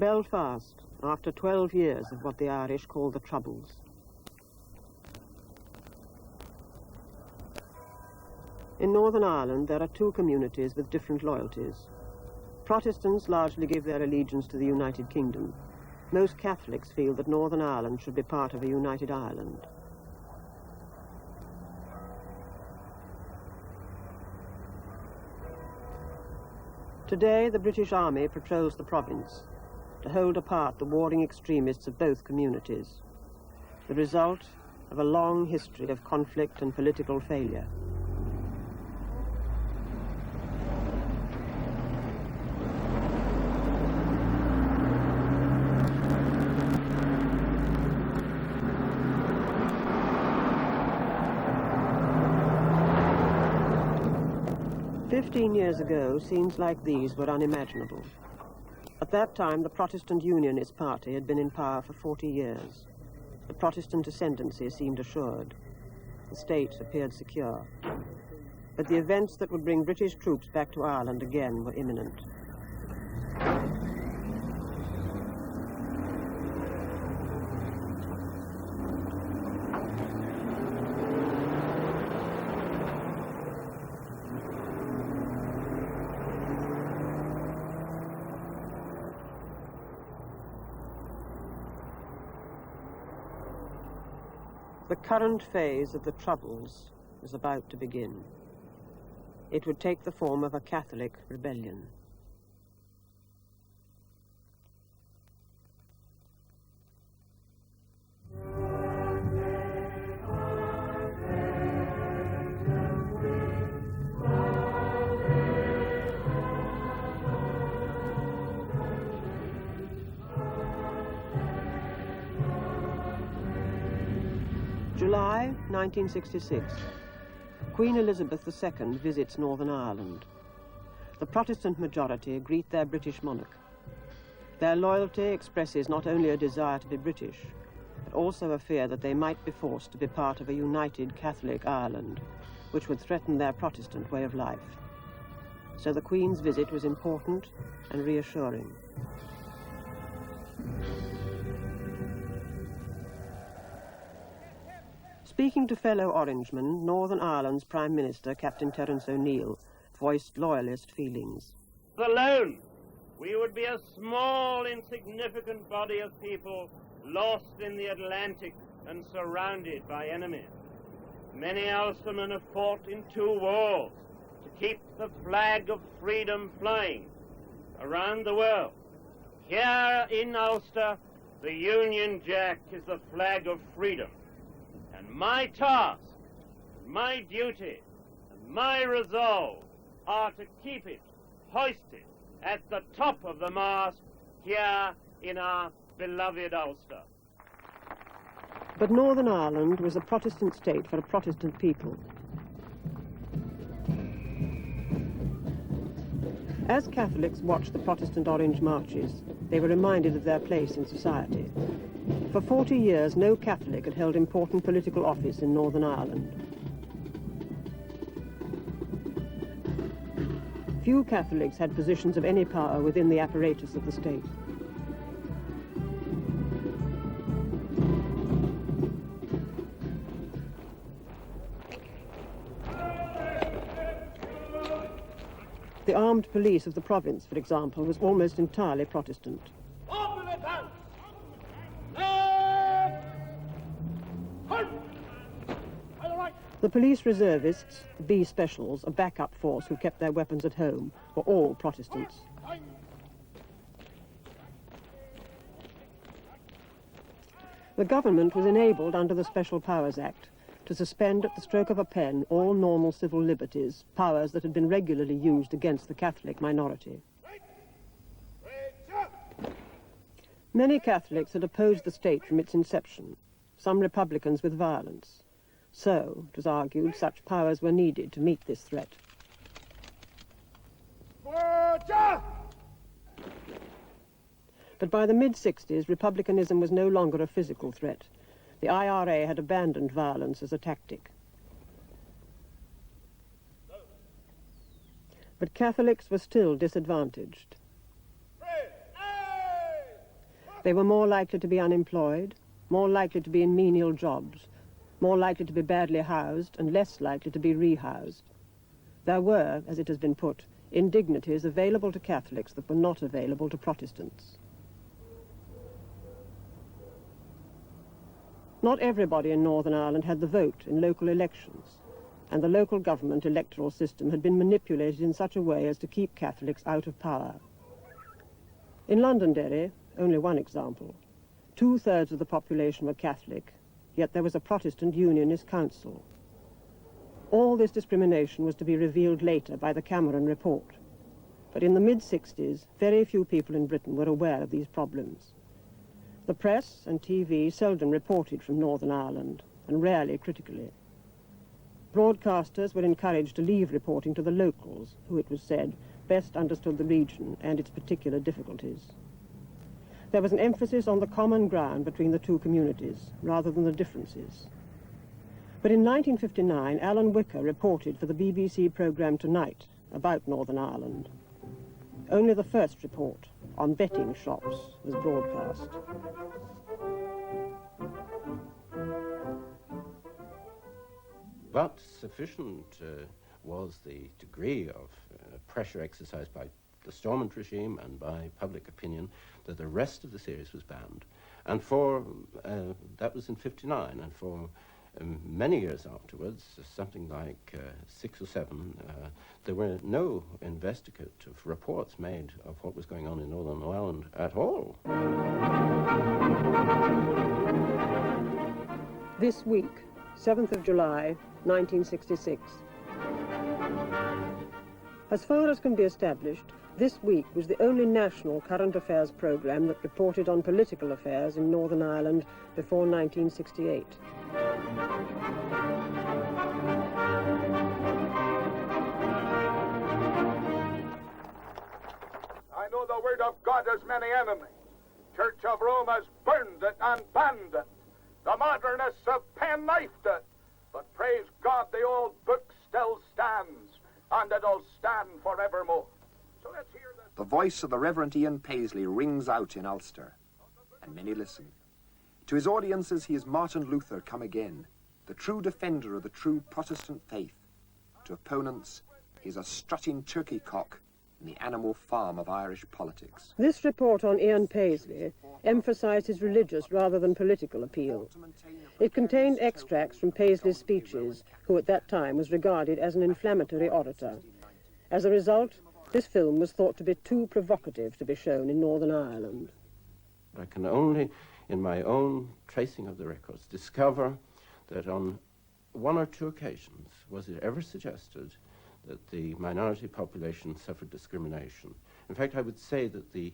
Belfast, after 12 years of what the Irish call the Troubles. In Northern Ireland, there are two communities with different loyalties. Protestants largely give their allegiance to the United Kingdom. Most Catholics feel that Northern Ireland should be part of a united Ireland. Today, the British Army patrols the province to hold apart the warring extremists of both communities, the result of a long history of conflict and political failure. "15 years ago, scenes like these were unimaginable. At that time, the Protestant Unionist Party had been in power for 40 years. The Protestant ascendancy seemed assured. The state appeared secure. But the events that would bring British troops back to Ireland again were imminent. The current phase of the Troubles was about to begin. It would take the form of a Catholic rebellion. July 1966. Queen Elizabeth II visits Northern Ireland. The Protestant majority greet their British monarch. Their loyalty expresses not only a desire to be British, but also a fear that they might be forced to be part of a united Catholic Ireland, which would threaten their Protestant way of life. So the Queen's visit was important and reassuring. Speaking to fellow Orangemen, Northern Ireland's Prime Minister, Captain Terence O'Neill, voiced loyalist feelings. Alone, we would be a small, insignificant body of people lost in the Atlantic and surrounded by enemies. Many Ulstermen have fought in 2 wars to keep the flag of freedom flying around the world. Here in Ulster, the Union Jack is the flag of freedom. And my task, my duty, and my resolve are to keep it hoisted at the top of the mast here in our beloved Ulster. But Northern Ireland was a Protestant state for a Protestant people. As Catholics watched the Protestant Orange marches, they were reminded of their place in society. For 40 years, no Catholic had held important political office in Northern Ireland. Few Catholics had positions of any power within the apparatus of the state. The armed police of the province, for example, was almost entirely Protestant. The police reservists, the B Specials, a backup force who kept their weapons at home, were all Protestants. The government was enabled under the Special Powers Act to suspend at the stroke of a pen all normal civil liberties, powers that had been regularly used against the Catholic minority. Many Catholics had opposed the state from its inception, some Republicans with violence. So, it was argued, such powers were needed to meet this threat. But by the mid-60s, republicanism was no longer a physical threat. The IRA had abandoned violence as a tactic. But Catholics were still disadvantaged. They were more likely to be unemployed, more likely to be in menial jobs, more likely to be badly housed, and less likely to be rehoused. There were, as it has been put, indignities available to Catholics that were not available to Protestants. Not everybody in Northern Ireland had the vote in local elections, and the local government electoral system had been manipulated in such a way as to keep Catholics out of power. In Londonderry, only one example, 2/3 of the population were Catholic, yet there was a Protestant Unionist council. All this discrimination was to be revealed later by the Cameron Report, but in the mid-60s, very few people in Britain were aware of these problems. The press and TV seldom reported from Northern Ireland, and rarely critically. Broadcasters were encouraged to leave reporting to the locals, who, it was said, best understood the region and its particular difficulties. There was an emphasis on the common ground between the two communities, rather than the differences. But in 1959, Alan Wicker reported for the BBC programme Tonight about Northern Ireland. Only the first report, on betting shops, was broadcast. But sufficient was the degree of pressure exercised by the Stormont regime and by public opinion that the rest of the series was banned. And that was in '59, and for many years afterwards, something like 6 or 7, there were no investigative reports made of what was going on in Northern Ireland at all. This week, 7th of July, 1966. As far as can be established, this week was the only national current affairs programme that reported on political affairs in Northern Ireland before 1968. I know the word of God has many enemies. Church of Rome has burned it and banned it. The modernists have pen-knifed it. But praise God, the old book still stands, and it'll stand forevermore. So let's hear the voice of the Reverend Ian Paisley rings out in Ulster, and many listen. To his audiences, he is Martin Luther come again, the true defender of the true Protestant faith. To opponents, he is a strutting turkey cock in the animal farm of Irish politics. This report on Ian Paisley emphasised his religious rather than political appeal. It contained extracts from Paisley's speeches, who at that time was regarded as an inflammatory orator. As a result, this film was thought to be too provocative to be shown in Northern Ireland. I can only, in my own tracing of the records, discover that on 1 or 2 occasions was it ever suggested that the minority population suffered discrimination. In fact, I would say that the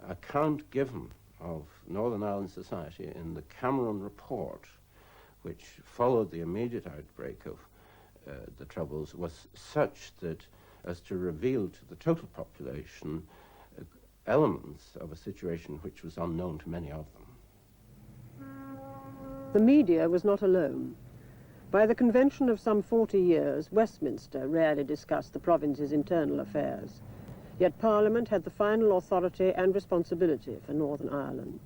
account given of Northern Ireland society in the Cameron Report, which followed the immediate outbreak of the Troubles, was such that as to reveal to the total population elements of a situation which was unknown to many of them. The media was not alone. By the convention of some 40 years, Westminster rarely discussed the province's internal affairs, yet Parliament had the final authority and responsibility for Northern Ireland.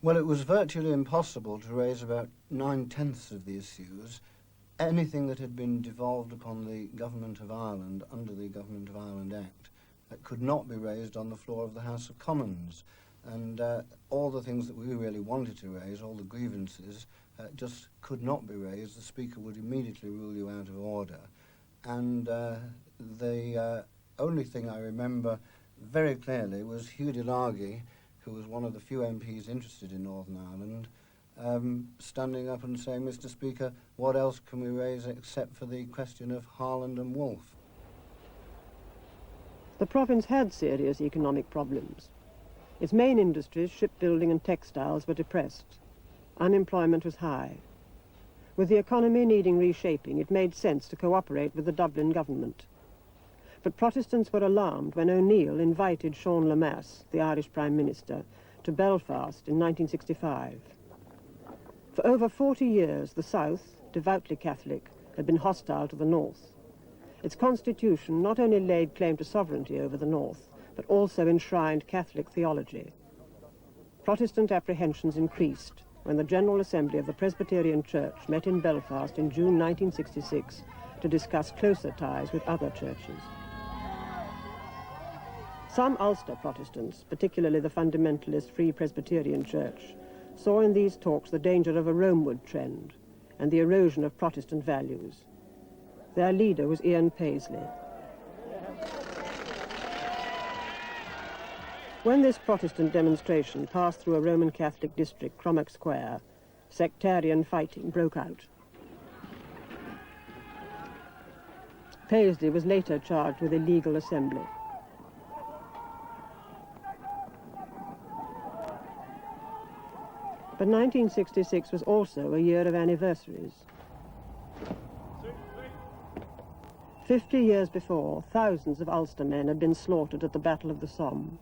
Well, it was virtually impossible to raise about 9/10 of the issues. Anything that had been devolved upon the Government of Ireland under the Government of Ireland Act could not be raised on the floor of the House of Commons. And all the things that we really wanted to raise, all the grievances, just could not be raised. The Speaker would immediately rule you out of order. And the only thing I remember very clearly was Hugh de Largy, who was one of the few MPs interested in Northern Ireland, standing up and saying, "Mr. Speaker, what else can we raise except for the question of Harland and Wolff?" The province had serious economic problems. Its main industries, shipbuilding and textiles, were depressed. Unemployment was high. With the economy needing reshaping, it made sense to cooperate with the Dublin government. But Protestants were alarmed when O'Neill invited Sean Lemass, the Irish Prime Minister, to Belfast in 1965. For over 40 years, the South, devoutly Catholic, had been hostile to the North. Its constitution not only laid claim to sovereignty over the North, but also enshrined Catholic theology. Protestant apprehensions increased when the General Assembly of the Presbyterian Church met in Belfast in June 1966 to discuss closer ties with other churches. Some Ulster Protestants, particularly the fundamentalist Free Presbyterian Church, saw in these talks the danger of a Romeward trend and the erosion of Protestant values. Their leader was Ian Paisley. When this Protestant demonstration passed through a Roman Catholic district, Cromac Square, sectarian fighting broke out. Paisley was later charged with illegal assembly. But 1966 was also a year of anniversaries. 50 years before, thousands of Ulster men had been slaughtered at the Battle of the Somme.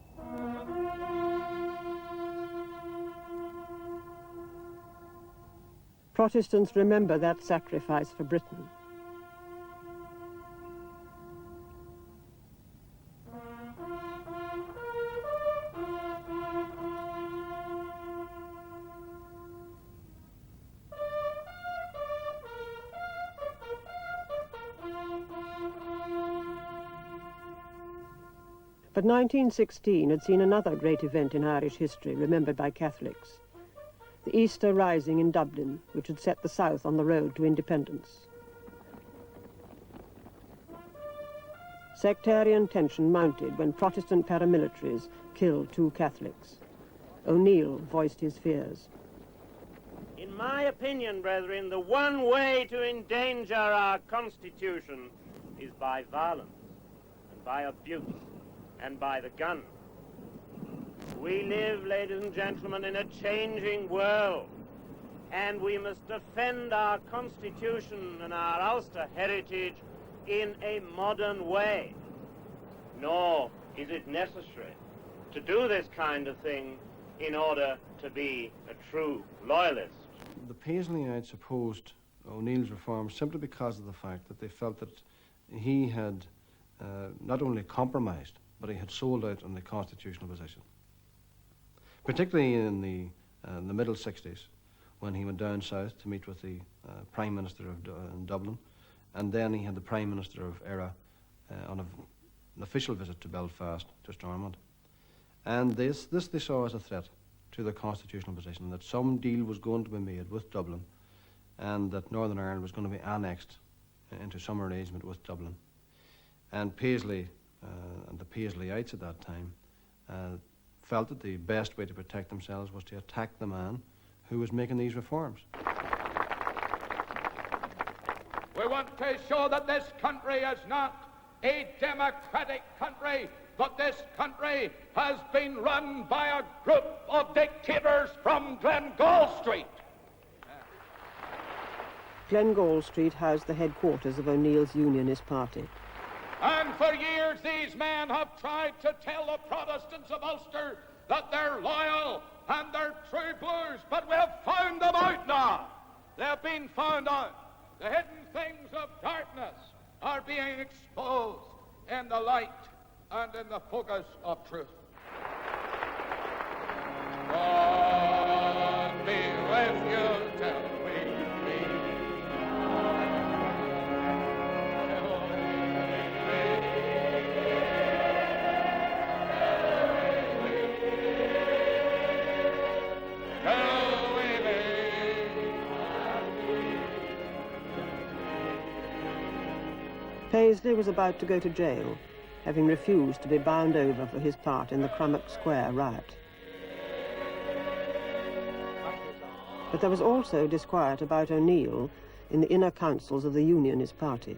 Protestants remember that sacrifice for Britain. But 1916 had seen another great event in Irish history remembered by Catholics. The Easter Rising in Dublin, which had set the South on the road to independence. Sectarian tension mounted when Protestant paramilitaries killed 2 Catholics. O'Neill voiced his fears. In my opinion, brethren, the one way to endanger our Constitution is by violence, and by abuse, and by the gun. We live, ladies and gentlemen, in a changing world, and we must defend our Constitution and our Ulster heritage in a modern way. Nor is it necessary to do this kind of thing in order to be a true loyalist. The Paisleyite opposed O'Neill's reforms simply because of the fact that they felt that he had not only compromised, but he had sold out on the constitutional position. Particularly in the middle 60s, when he went down south to meet with the Prime Minister in Dublin, and then he had the Prime Minister of Eire on an official visit to Belfast, to Stormont. And this they saw as a threat to the constitutional position, that some deal was going to be made with Dublin, and that Northern Ireland was going to be annexed into some arrangement with Dublin. And Paisley and the Paisleyites at that time felt that the best way to protect themselves was to attack the man who was making these reforms. We want to show that this country is not a democratic country, but this country has been run by a group of dictators from Glengall Street. Glengall Street housed the headquarters of O'Neill's Unionist Party. And for years these men have tried to tell the Protestants of Ulster that they're loyal and they're true blues, but we have found them out now. They have been found out. The hidden things of darkness are being exposed in the light and in the focus of truth. God be with you till we meet. Paisley was about to go to jail, having refused to be bound over for his part in the Cromac Square riot. But there was also disquiet about O'Neill in the inner councils of the Unionist Party.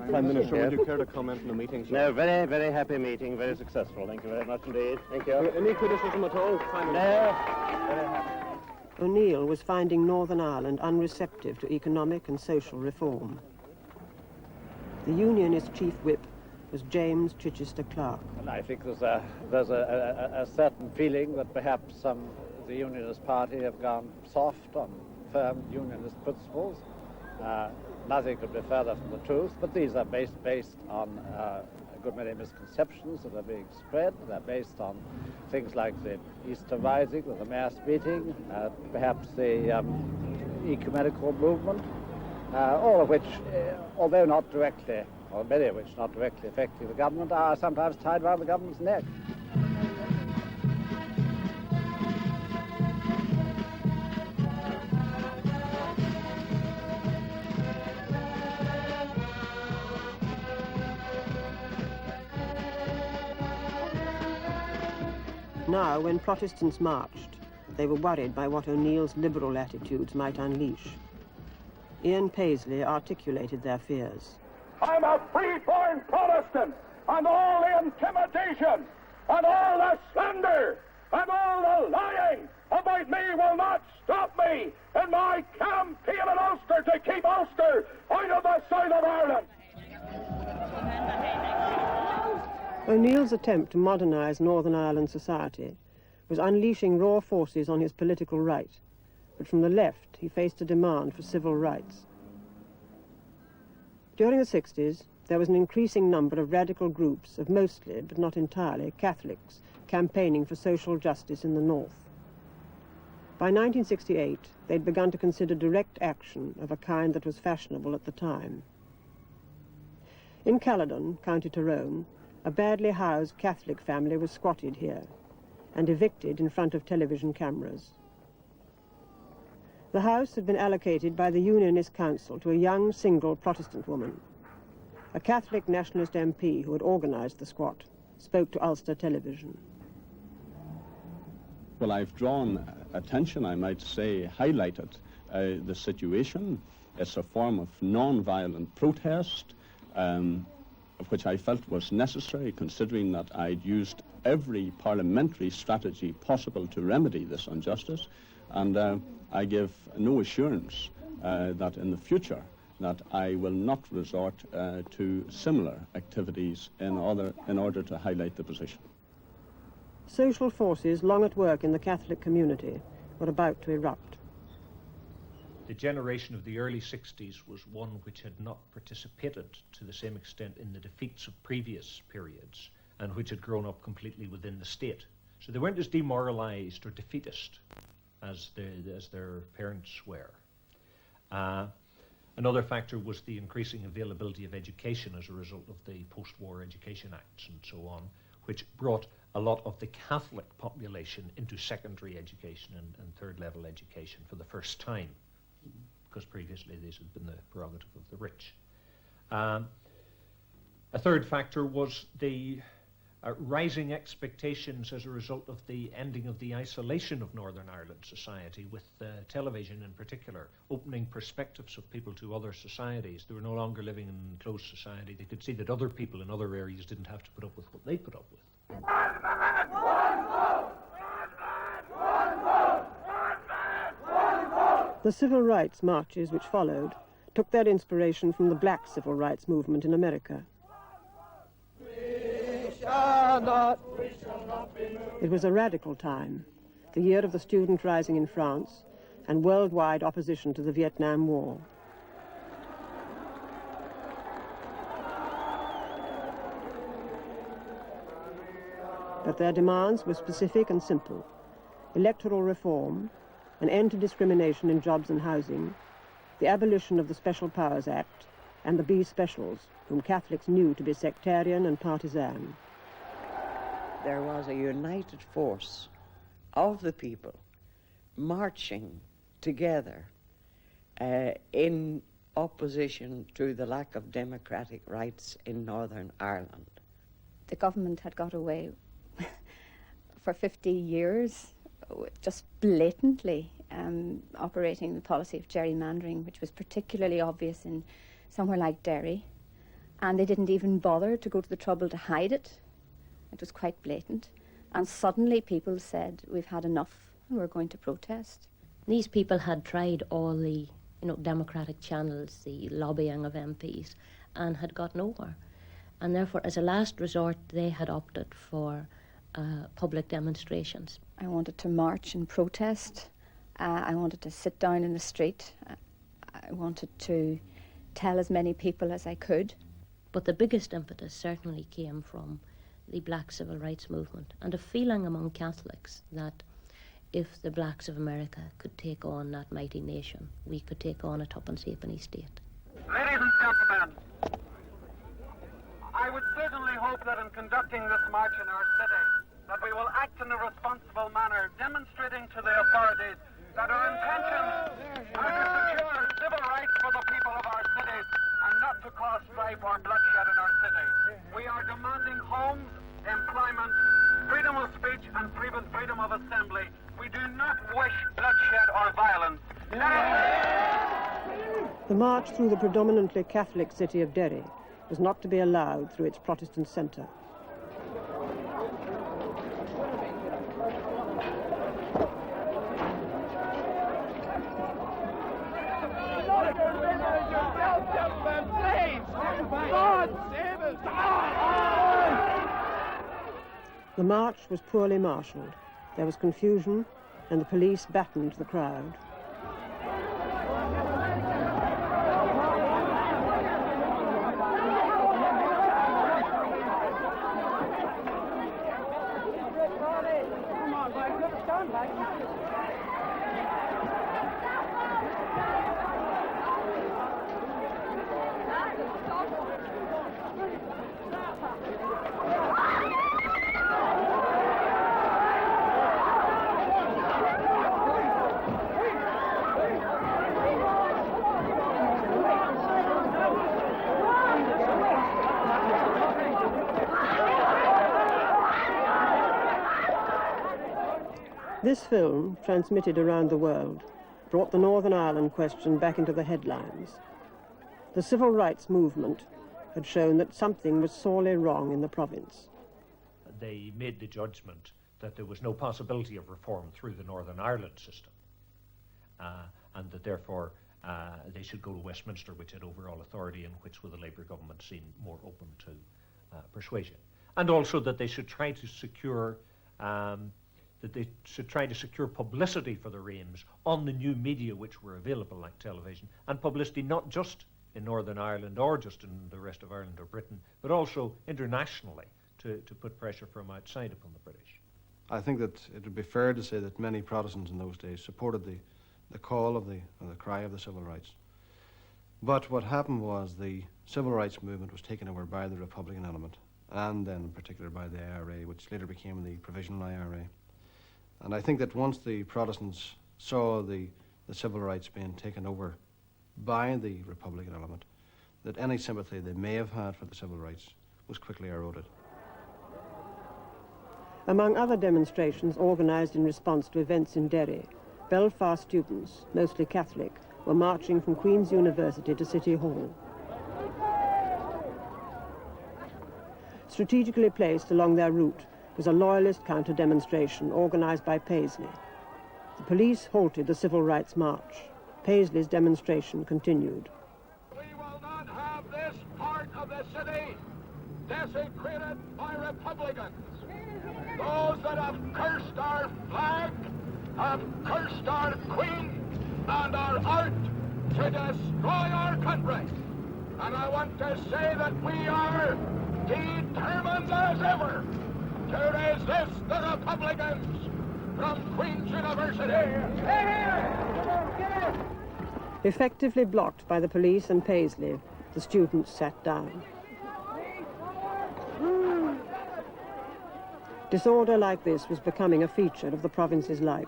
Prime Minister, would you care to comment on the meeting, sir? No, very, very happy meeting, very successful. Thank you very much indeed. Thank you. Any criticism at all, Prime Minister? No, very happy. O'Neill was finding Northern Ireland unreceptive to economic and social reform. The Unionist chief whip was James Chichester Clark. And I think there's a certain feeling that perhaps some the Unionist Party have gone soft on firm Unionist principles. Nothing could be further from the truth, but these are based on a good many misconceptions that are being spread. They're based on things like the Easter Rising with the mass meeting, perhaps the ecumenical movement, all of which, although not directly, or many of which not directly affecting the government, are sometimes tied around the government's neck. Now, when Protestants marched, they were worried by what O'Neill's liberal attitudes might unleash. Ian Paisley articulated their fears. I'm a free-born Protestant, and all the intimidation, and all the slander, and all the lying about me will not stop me in my campaign in Ulster to keep Ulster out of the south of Ireland. O'Neill's attempt to modernise Northern Ireland society was unleashing raw forces on his political right, but from the left he faced a demand for civil rights. During the 60s, there was an increasing number of radical groups of mostly, but not entirely, Catholics campaigning for social justice in the north. By 1968, they'd begun to consider direct action of a kind that was fashionable at the time. In Caledon, County Tyrone, a badly housed Catholic family was squatted here and evicted in front of television cameras. The house had been allocated by the Unionist Council to a young, single Protestant woman. A Catholic nationalist MP who had organised the squat spoke to Ulster Television. Well, I've drawn attention, I might say, highlighted the situation. It's a form of non-violent protest, which I felt was necessary, considering that I'd used every parliamentary strategy possible to remedy this injustice, and I give no assurance that in the future that I will not resort to similar activities in order to highlight the position. Social forces long at work in the Catholic community were about to erupt. The generation of the early 60s was one which had not participated to the same extent in the defeats of previous periods and which had grown up completely within the state. So they weren't as demoralized or defeatist as their parents were. Another factor was the increasing availability of education as a result of the post-war Education Acts and so on, which brought a lot of the Catholic population into secondary education and third-level education for the first time, because previously these had been the prerogative of the rich. A third factor was the rising expectations as a result of the ending of the isolation of Northern Ireland society, with television in particular, opening perspectives of people to other societies. They were no longer living in closed society. They could see that other people in other areas didn't have to put up with what they put up with. One man, one vote! One vote! One man, one vote! The civil rights marches which followed took their inspiration from the black civil rights movement in America. It was a radical time, the year of the student rising in France and worldwide opposition to the Vietnam War. But their demands were specific and simple: electoral reform, an end to discrimination in jobs and housing, the abolition of the Special Powers Act, and the B Specials, whom Catholics knew to be sectarian and partisan. There was a united force of the people marching together in opposition to the lack of democratic rights in Northern Ireland. The government had got away for 50 years just blatantly operating the policy of gerrymandering, which was particularly obvious in somewhere like Derry, and they didn't even bother to go to the trouble to hide it. It was quite blatant, and suddenly people said, we've had enough and we're going to protest. These people had tried all the democratic channels, the lobbying of MPs, and had got nowhere. And therefore, as a last resort, they had opted for public demonstrations. I wanted to march and protest. I wanted to sit down in the street. I wanted to tell as many people as I could. But the biggest impetus certainly came from the Black Civil Rights Movement and a feeling among Catholics that if the blacks of America could take on that mighty nation, we could take on a tuppence halfpenny state. Ladies and gentlemen, I would certainly hope that in conducting this march in our city, that we will act in a responsible manner, demonstrating to the authorities that our intentions are to secure civil rights for the people of our cities and not to cause strife or bloodshed in our city. We are demanding homes, employment, freedom of speech and freedom of assembly. We do not wish bloodshed or violence. The march through the predominantly Catholic city of Derry was not to be allowed through its Protestant centre. The march was poorly marshalled. There was confusion, and the police battened the crowd. This film, transmitted around the world, brought the Northern Ireland question back into the headlines. The civil rights movement had shown that something was sorely wrong in the province. They made the judgment that there was no possibility of reform through the Northern Ireland system, and that therefore they should go to Westminster, which had overall authority and which, with the Labour government, seemed more open to persuasion. And also that they should try to secure publicity for their aims on the new media which were available, like television, and publicity not just in Northern Ireland or just in the rest of Ireland or Britain, but also internationally to put pressure from outside upon the British. I think that it would be fair to say that many Protestants in those days supported the call of the cry of the civil rights. But what happened was the civil rights movement was taken over by the Republican element, and then in particular by the IRA, which later became the Provisional IRA. And I think that once the Protestants saw the civil rights being taken over by the Republican element, that any sympathy they may have had for the civil rights was quickly eroded. Among other demonstrations organised in response to events in Derry, Belfast students, mostly Catholic, were marching from Queen's University to City Hall. Strategically placed along their route was a loyalist counter-demonstration organised by Paisley. The police halted the civil rights march. Paisley's demonstration continued. We will not have this part of the city desecrated by Republicans. Those that have cursed our flag, have cursed our Queen and our art to destroy our country. And I want to say that we are determined as ever to resist the Republicans from Queen's University. Effectively blocked by the police and Paisley, the students sat down. Disorder like this was becoming a feature of the province's life.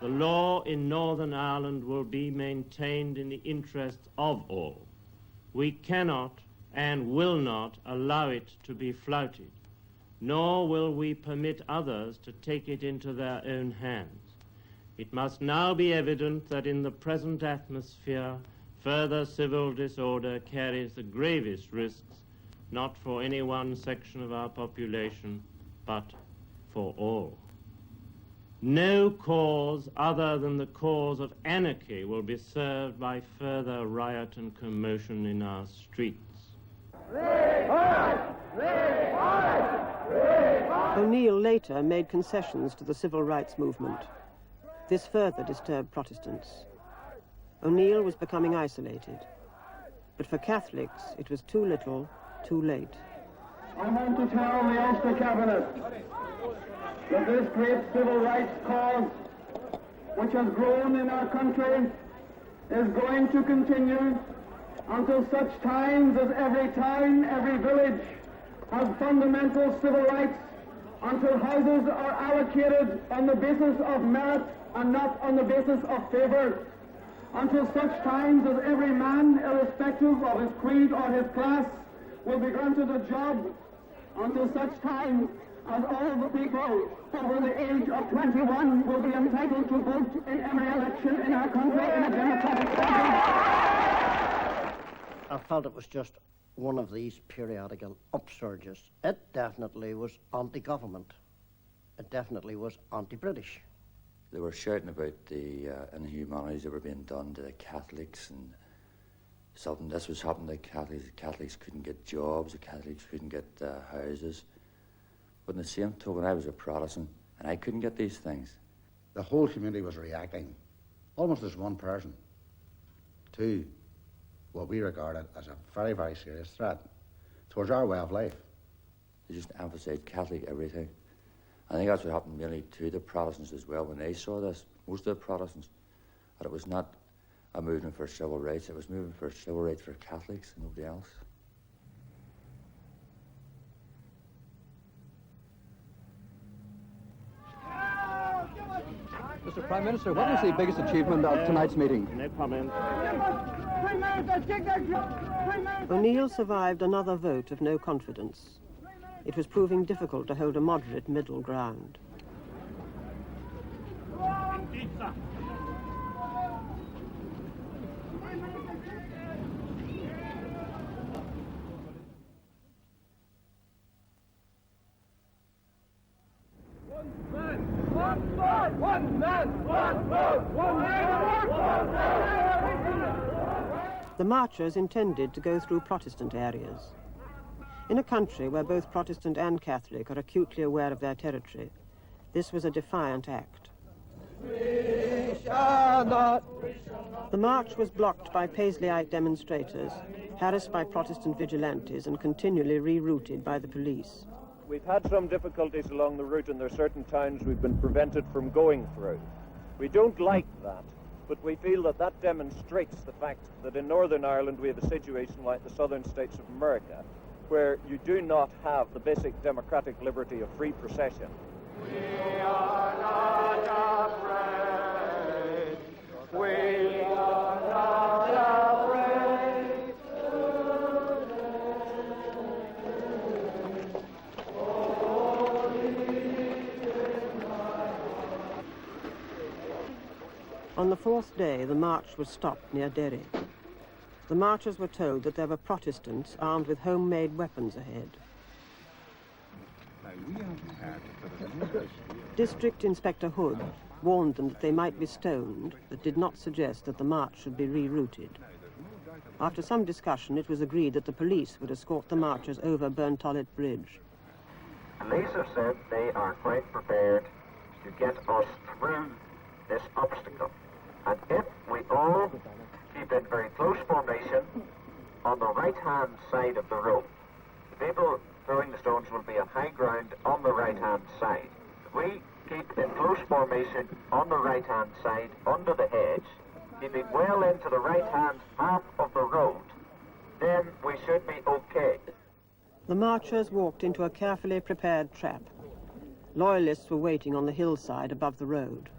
The law in Northern Ireland will be maintained in the interests of all. We cannot and will not allow it to be flouted, nor will we permit others to take it into their own hands. It must now be evident that in the present atmosphere, further civil disorder carries the gravest risks, not for any one section of our population, but for all. No cause other than the cause of anarchy will be served by further riot and commotion in our streets. O'Neill later made concessions to the civil rights movement. This further disturbed Protestants. O'Neill was becoming isolated. But for Catholics, it was too little, too late. I want to tell the Ulster Cabinet that this great civil rights cause, which has grown in our country, is going to continue until such times as every town, every village has fundamental civil rights, until houses are allocated on the basis of merit and not on the basis of favour, until such times as every man, irrespective of his creed or his class, will be granted a job, until such time as all the people over the age of 21 will be entitled to vote in every election in our country in a democratic country. I felt it was just one of these periodical upsurges. It definitely was anti-government. It definitely was anti-British. They were shouting about the inhumanities that were being done to the Catholics, and something this was happening to Catholics. The Catholics couldn't get jobs, the Catholics couldn't get houses. But in the same token, I was a Protestant, and I couldn't get these things. The whole community was reacting, almost as one person, to what we regarded as a very, very serious threat towards our way of life. They just emphasised Catholic everything. I think that's what happened mainly to the Protestants as well when they saw this, most of the Protestants, that it was not a movement for civil rights, it was a movement for civil rights for Catholics and nobody else. Mr. Prime Minister, what was the biggest achievement of tonight's meeting? No comment. O'Neill survived another vote of no confidence. It was proving difficult to hold a moderate middle ground. The marchers intended to go through Protestant areas. In a country where both Protestant and Catholic are acutely aware of their territory, this was a defiant act. The march was blocked by Paisleyite demonstrators, harassed by Protestant vigilantes, and continually rerouted by the police. We've had some difficulties along the route, and there are certain towns we've been prevented from going through. We don't like that, but we feel that that demonstrates the fact that in Northern Ireland we have a situation like the southern states of America, where you do not have the basic democratic liberty of free procession. We are not afraid. We are not afraid. On the fourth day, the march was stopped near Derry. The marchers were told that there were Protestants armed with homemade weapons ahead. District Inspector Hood warned them that they might be stoned, but did not suggest that the march should be rerouted. After some discussion, it was agreed that the police would escort the marchers over Burntollett Bridge. Police have said they are quite prepared to get us through this obstacle. And if we all keep in very close formation on the right-hand side of the road, the people throwing the stones will be on high ground on the right-hand side. If we keep in close formation on the right-hand side under the hedge, keeping well into the right-hand half of the road, then we should be okay. The marchers walked into a carefully prepared trap. Loyalists were waiting on the hillside above the road.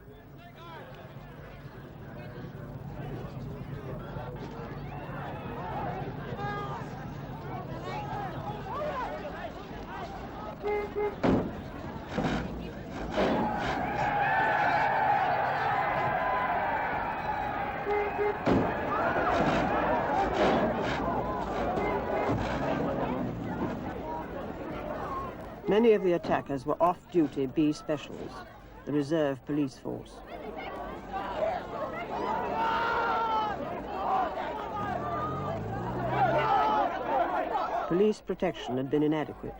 Many of the attackers were off-duty B specials. the reserve police force. Police protection had been inadequate.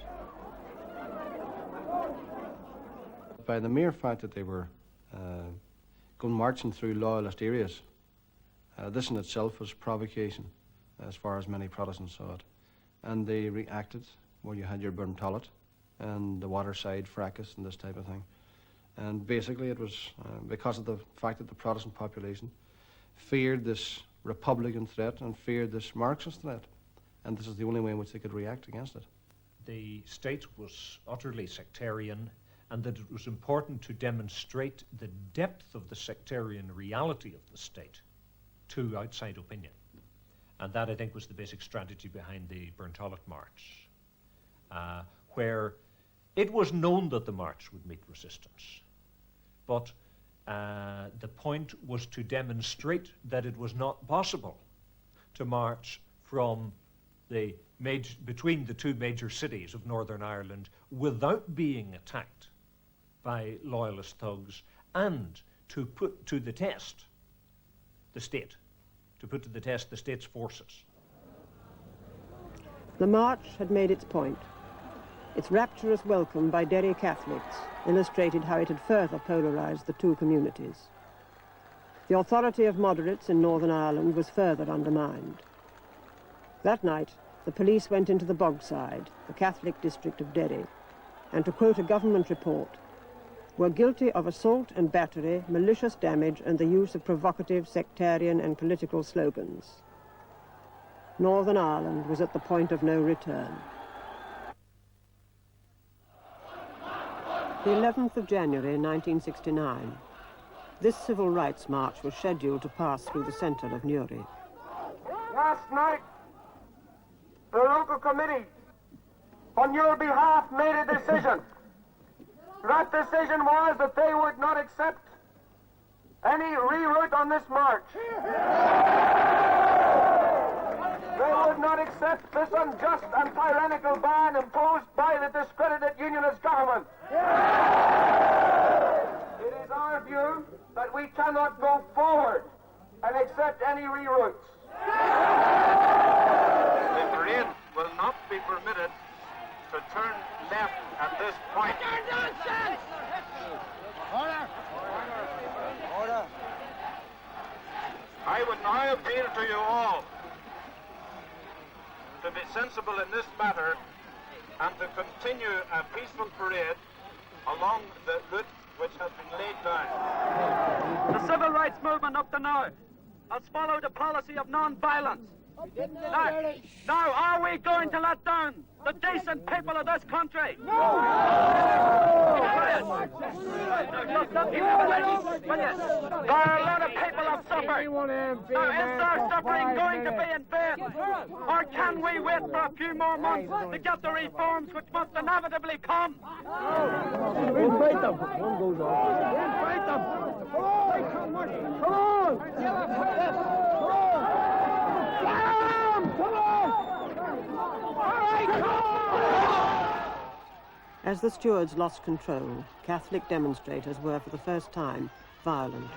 By the mere fact that they were going marching through loyalist areas, this in itself was provocation, as far as many Protestants saw it. And they reacted, where you had your Burntollet and the Waterside fracas and this type of thing. And basically it was because of the fact that the Protestant population feared this Republican threat and feared this Marxist threat. And this is the only way in which they could react against it. The state was utterly sectarian, and that it was important to demonstrate the depth of the sectarian reality of the state to outside opinion. And that, I think, was the basic strategy behind the Burntollet March, where it was known that the march would meet resistance. But the point was to demonstrate that it was not possible to march from between the two major cities of Northern Ireland without being attacked by loyalist thugs, and to put to the test the state, to put to the test the state's forces. The march had made its point. Its rapturous welcome by Derry Catholics illustrated how it had further polarised the two communities. The authority of moderates in Northern Ireland was further undermined. That night, the police went into the Bogside, the Catholic district of Derry, and, to quote a government report, were guilty of assault and battery, malicious damage, and the use of provocative, sectarian and political slogans. Northern Ireland was at the point of no return. The 11th of January 1969. This civil rights march was scheduled to pass through the centre of Newry. Last night, the local committee, on your behalf, made a decision. That decision was that they would not accept any reroute on this march. They would not accept this unjust and tyrannical ban imposed by the discredited Unionist government. It is our view that we cannot go forward and accept any reroutes. The parade will not be permitted to turn left at this point. Order! Order! I would now appeal to you all to be sensible in this matter and to continue a peaceful parade along the route which has been laid down. The civil rights movement up to now has followed a policy of non-violence. Now, are we going to let down the decent people of this country? No! There are a lot of people have suffered. Now, is their suffering going to be in vain? Or can we wait for a few more months to get the reforms which must inevitably come? Invite them. One goes on. Invite them. Come on. Come on. As the stewards lost control, Catholic demonstrators were for the first time violent.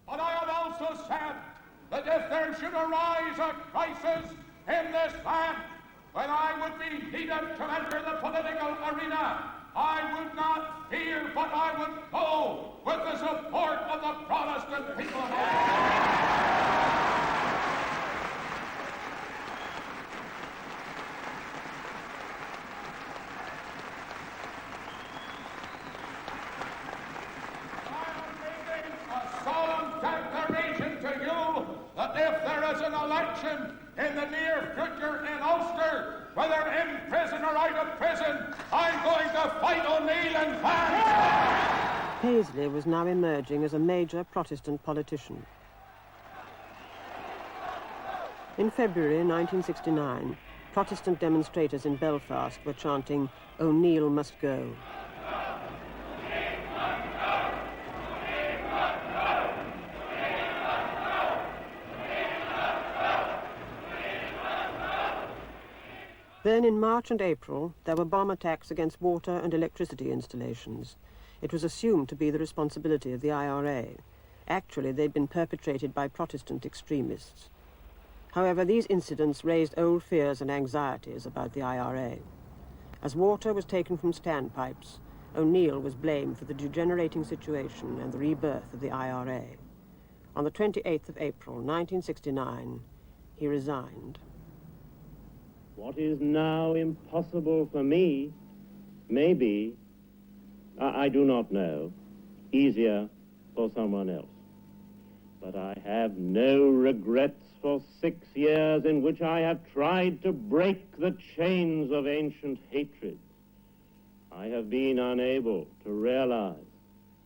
But I have also said that if there should arise a crisis in this land, when I would be needed to enter the political arena, I would not fear, but I would go with the support of the Protestant people. Election in the near future in Ulster, whether in prison or out of prison, I'm going to fight O'Neill and Vance. Paisley was now emerging as a major Protestant politician. In February 1969, Protestant demonstrators in Belfast were chanting, "O'Neill must go." Then in March and April, there were bomb attacks against water and electricity installations. It was assumed to be the responsibility of the IRA. Actually, they'd been perpetrated by Protestant extremists. However, these incidents raised old fears and anxieties about the IRA. As water was taken from standpipes, O'Neill was blamed for the degenerating situation and the rebirth of the IRA. On the 28th of April, 1969, he resigned. What is now impossible for me may be, I do not know, easier for someone else. But I have no regrets for 6 years in which I have tried to break the chains of ancient hatred. I have been unable to realize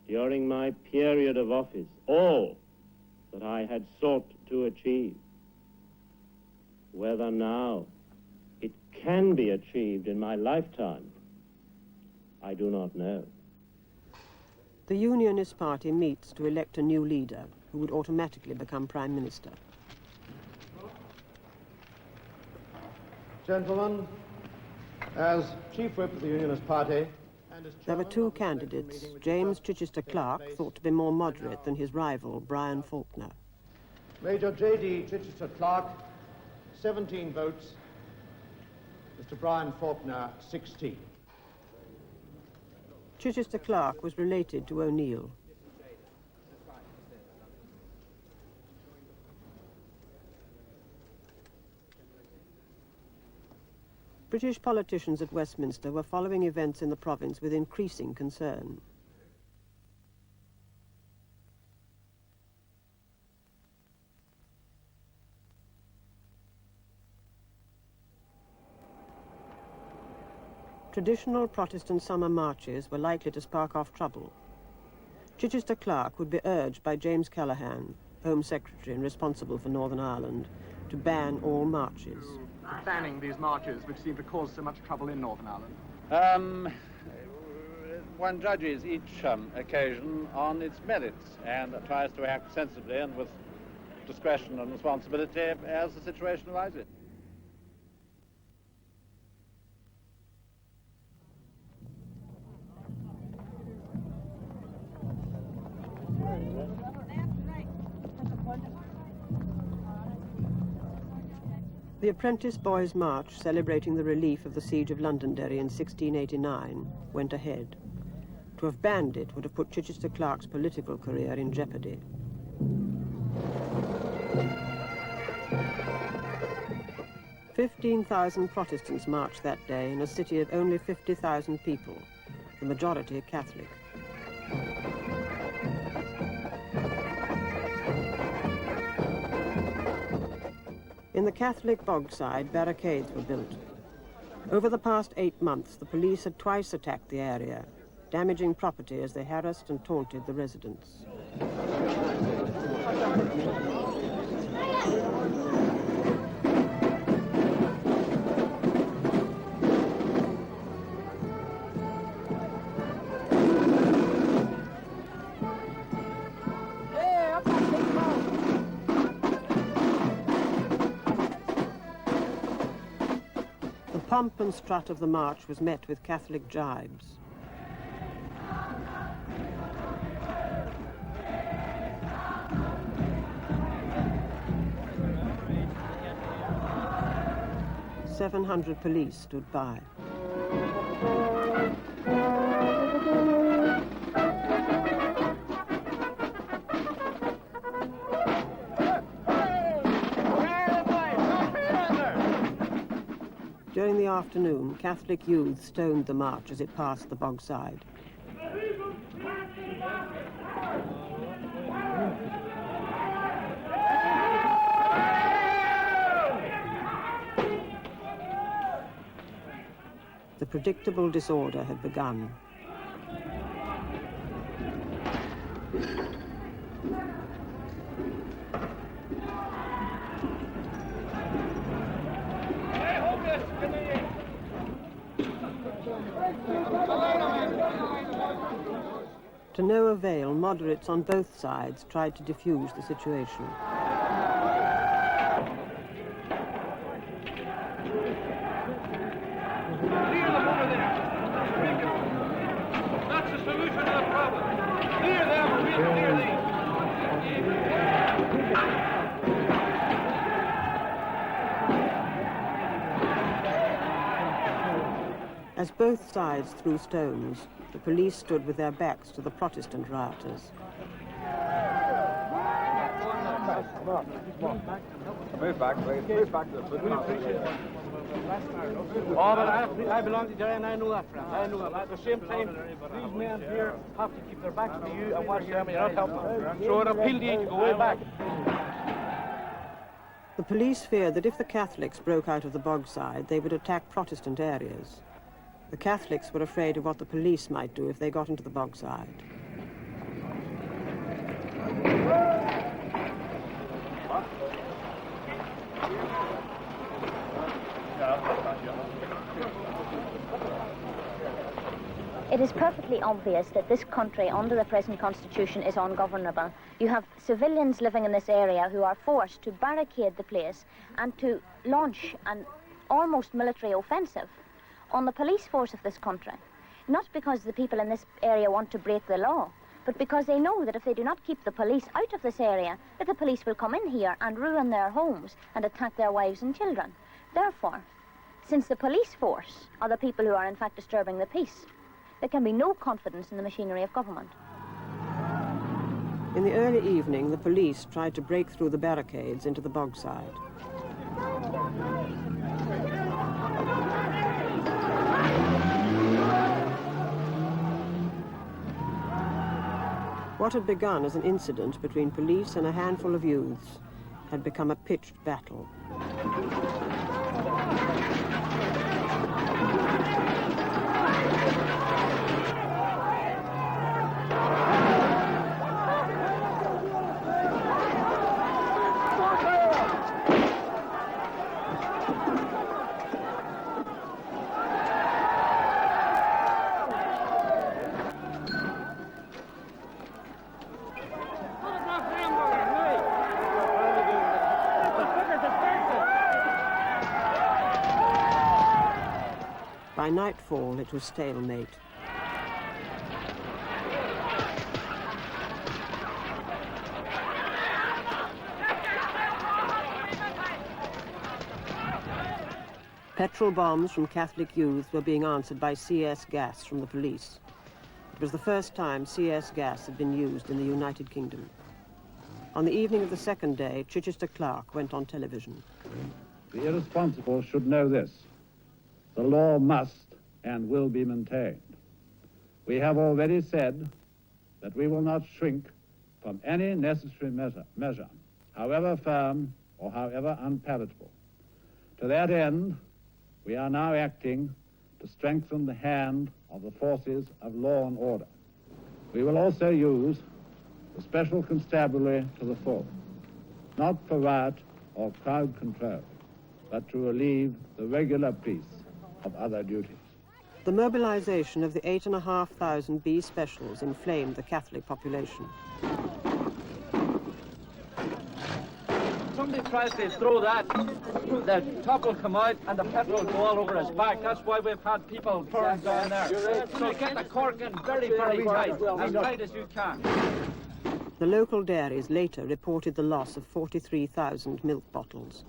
during my period of office all that I had sought to achieve. Whether now it can be achieved in my lifetime, I do not know. The Unionist Party meets to elect a new leader who would automatically become Prime Minister. Gentlemen, as Chief Whip of the Unionist Party and as There were two candidates. James Chichester Clark, thought to be more moderate than his rival, Brian Faulkner. Major J.D. Chichester Clark, 17 votes. Mr. Brian Faulkner, 16. Chichester Clark was related to O'Neill. British politicians at Westminster were following events in the province with increasing concern. Traditional Protestant summer marches were likely to spark off trouble. Chichester Clark would be urged by James Callaghan, Home Secretary and responsible for Northern Ireland, to ban all marches. Banning these marches, which seem to cause so much trouble in Northern Ireland? One judges each occasion on its merits and tries to act sensibly and with discretion and responsibility as the situation arises. The Apprentice Boys' March, celebrating the relief of the siege of Londonderry in 1689, went ahead. To have banned it would have put Chichester Clark's political career in jeopardy. "15,000 Protestants marched that day in a city of only 50,000 people, the majority Catholic. In the Catholic Bogside, barricades were built. Over the past 8 months, the police had twice attacked the area, damaging property as they harassed and taunted the residents. The pomp and strut of the march was met with Catholic jibes. "700 police stood by. During the afternoon, Catholic youth stoned the march as it passed the Bogside. The predictable disorder had begun. To no avail, moderates on both sides tried to defuse the situation. both sides threw stones, the police stood with their backs to the Protestant rioters. Move back, please. Move back to the footpath. Oh, but I belong to Jerry and I know that, friend. I know that. At the same time, these men here have to keep their backs to you and watch them. You're not helping them. So it appealed to you to go way back. The police feared that if the Catholics broke out of the Bogside, they would attack Protestant areas. The Catholics were afraid of what the police might do if they got into the Bogside. It is perfectly obvious that this country, under the present constitution, is ungovernable. You have civilians living in this area who are forced to barricade the place and to launch an almost military offensive on the police force of this country. Not because the people in this area want to break the law, but because they know that if they do not keep the police out of this area, that the police will come in here and ruin their homes and attack their wives and children. Therefore, since the police force are the people who are in fact disturbing the peace, there can be no confidence in the machinery of government. In the early evening, the police tried to break through the barricades into the Bogside. What had begun as an incident between police and a handful of youths had become a pitched battle. By nightfall, it was stalemate. Petrol bombs from Catholic youths were being answered by CS gas from the police. It was the first time CS gas had been used in the United Kingdom. On the evening of the second day, Chichester Clark went on television. The irresponsible should know this. The law must and will be maintained. We have already said that we will not shrink from any necessary measure, however firm or however unpalatable. To that end, we are now acting to strengthen the hand of the forces of law and order. We will also use the special constabulary to the full, not for riot or crowd control, but to relieve the regular police of other duties. The mobilization of the 8,500 B specials inflamed the Catholic population. Somebody tries to throw that, the top will come out and the petrol will go all over his back. That's why we've had people turned down there. So get the cork in very, very tight, as tight as you can. The local dairies later reported the loss of 43,000 milk bottles.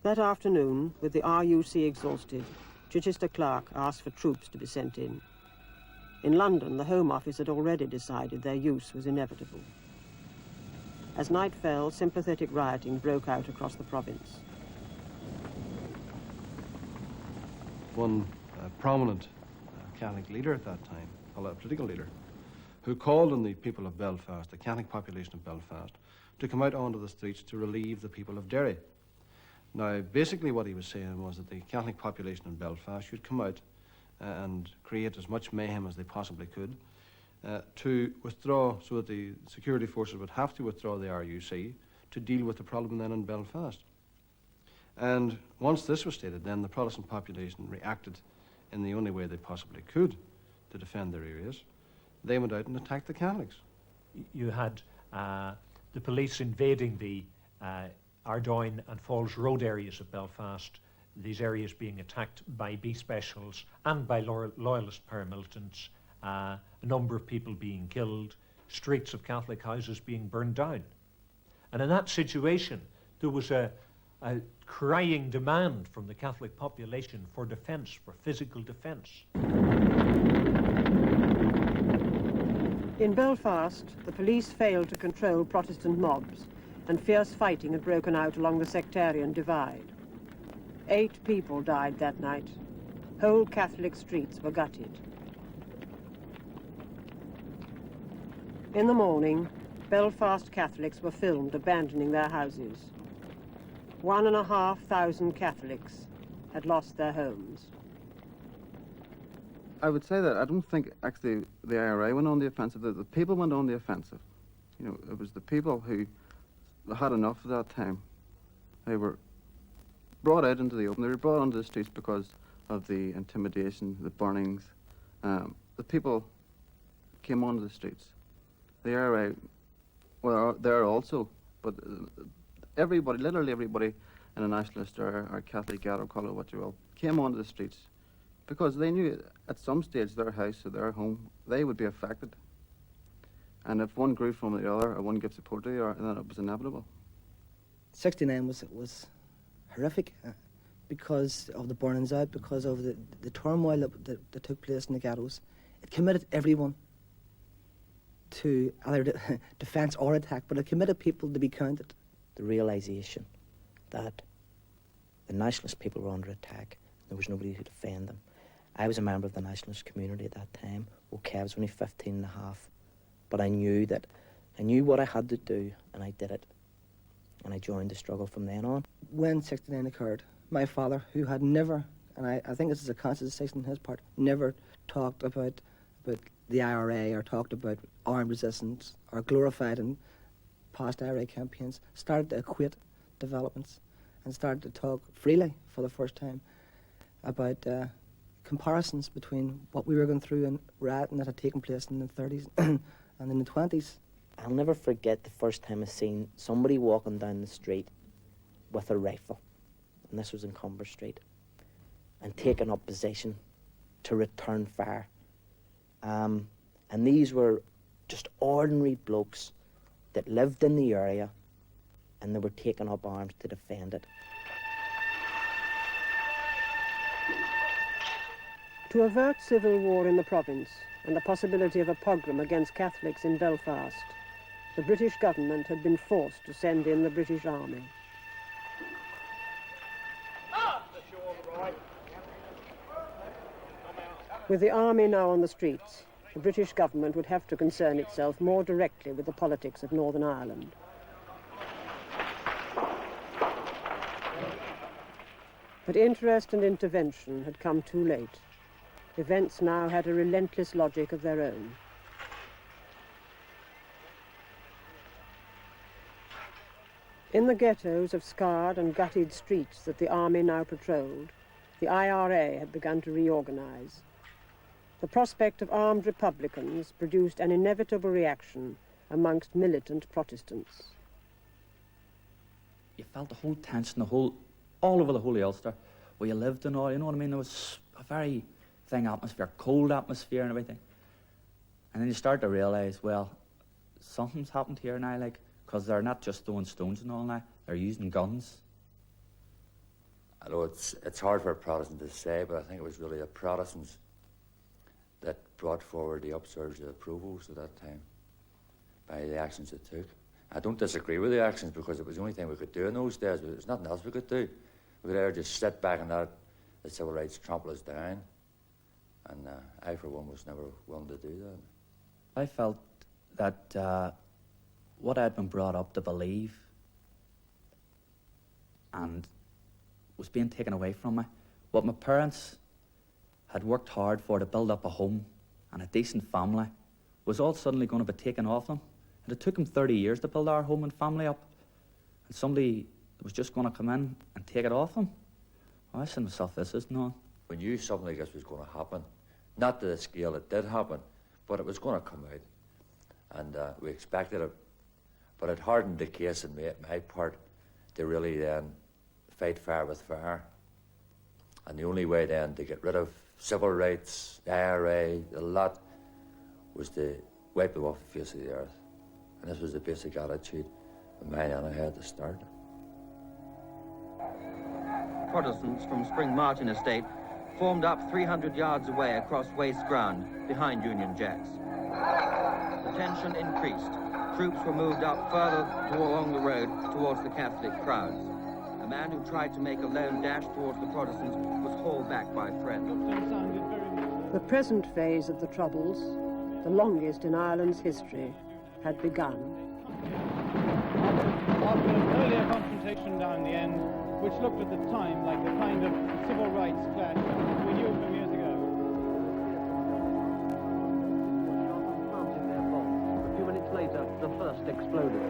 That afternoon, with the RUC exhausted, Chichester Clark asked for troops to be sent in. In London, the Home Office had already decided their use was inevitable. As night fell, sympathetic rioting broke out across the province. One prominent Catholic leader at that time, a political leader, who called on the people of Belfast, the Catholic population of Belfast, to come out onto the streets to relieve the people of Derry. Now, basically what he was saying was that the Catholic population in Belfast should come out and create as much mayhem as they possibly could to withdraw, so that the security forces would have to withdraw the RUC to deal with the problem then in Belfast. And once this was stated, then the Protestant population reacted in the only way they possibly could to defend their areas. They went out and attacked the Catholics. You had the police invading the Ardoyne and Falls Road areas of Belfast, these areas being attacked by B specials and by loyalist paramilitants a number of people being killed, streets of Catholic houses being burned down. And in that situation, there was a crying demand from the Catholic population for defence, for physical defence. In Belfast, the police failed to control Protestant mobs, and fierce fighting had broken out along the sectarian divide. 8 people died that night. Whole Catholic streets were gutted. In the morning, Belfast Catholics were filmed abandoning their houses. 1,500 Catholics had lost their homes. I would say that I don't think actually the IRA went on the offensive. The people went on the offensive. You know, it was the people who had enough of that time. They were brought out into the open. They were brought onto the streets because of the intimidation, the burnings. The people came onto the streets. The IRA were there also, but everybody, literally everybody in a nationalist or Catholic ghetto, call it what you will, came onto the streets because they knew at some stage their house or their home, they would be affected. And if one grew from the other or one gave support to the other, then it was inevitable. 69 was horrific because of the burnings out, because of the turmoil that took place in the ghettos. It committed everyone to either defence or attack, but it committed people to be counted. The realisation that the nationalist people were under attack, there was nobody to defend them. I was a member of the nationalist community at that time. Okay, I was only 15 and a half, but I knew what I had to do, and I did it. And I joined the struggle from then on. When 69 occurred, my father, who had never, and I think this is a conscious decision on his part, never talked about the IRA or talked about armed resistance or glorified in past IRA campaigns, started to equate developments and started to talk freely for the first time about comparisons between what we were going through and rioting that had taken place in the 30s and in the 20s. I'll never forget the first time I seen somebody walking down the street with a rifle, and this was in Cumber Street, and taking up position to return fire. And these were just ordinary blokes that lived in the area, and they were taking up arms to defend it. To avert civil war in the province and the possibility of a pogrom against Catholics in Belfast, the British government had been forced to send in the British Army. With the army now on the streets, the British government would have to concern itself more directly with the politics of Northern Ireland. But interest and intervention had come too late. Events now had a relentless logic of their own. In the ghettos of scarred and gutted streets that the army now patrolled, the IRA had begun to reorganize. The prospect of armed Republicans produced an inevitable reaction amongst militant Protestants. You felt the whole tension, all over the Holy Ulster, where you lived and all, you know what I mean? There was a very thin atmosphere, cold atmosphere and everything. And then you start to realise, well, something's happened here now, like, because they're not just throwing stones and all now, they're using guns. I know it's hard for a Protestant to say, but I think it was really the Protestants that brought forward the upsurge of the Provost at that time by the actions it took. I don't disagree with the actions because it was the only thing we could do in those days, but there's nothing else we could do. We could either just sit back and let the civil rights trample us down, and I, for one, was never willing to do that. I felt that what I'd been brought up to believe and was being taken away from me, what my parents had worked hard for to build up a home and a decent family, was all suddenly going to be taken off them. And it took them 30 years to build our home and family up, and somebody was just going to come in and take it off them. Well, I said to myself, this isn't on. We knew something like this was going to happen. Not to the scale it did happen, but it was going to come out. And we expected it. But it hardened the case in my part to really then fight fire with fire. And the only way then to get rid of civil rights, IRA, the lot, was to wipe them off the face of the earth. And this was the basic attitude of Mariana had to start. Protestants from Spring Martin Estate formed up 300 yards away across waste ground behind Union Jacks. The tension increased. Troops were moved up further along the road towards the Catholic crowds. A man who tried to make a lone dash towards the Protestants was hauled back by friends. The present phase of the Troubles, the longest in Ireland's history, had begun. After an earlier confrontation down the end, which looked at the time like a kind of civil rights clash we knew from years ago. A few minutes later, the first exploded.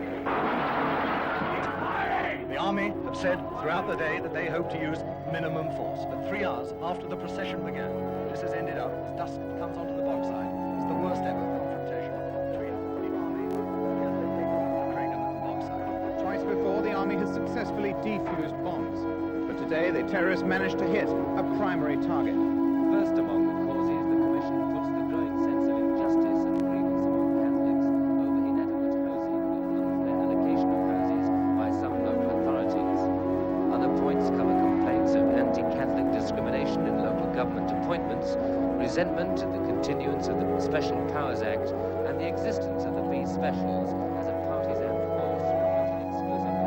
The Army have said throughout the day that they hope to use minimum force, but 3 hours after the procession began, this has ended up as dusk comes onto the bogside. It's the worst ever confrontation between the Army and Craighan and Bogside. Twice before, the Army has successfully defused bombs, but today the terrorists managed to hit a primary target. First among the causes, the Commission puts the growing sense of injustice and grievance among Catholics over inadequate housing and unfair allocation of houses by some local authorities. Other points cover complaints of anti-Catholic discrimination in local government appointments, resentment at the continuance of the Special Powers Act, and the existence of the B Specials as a partisan force recruited exclusively.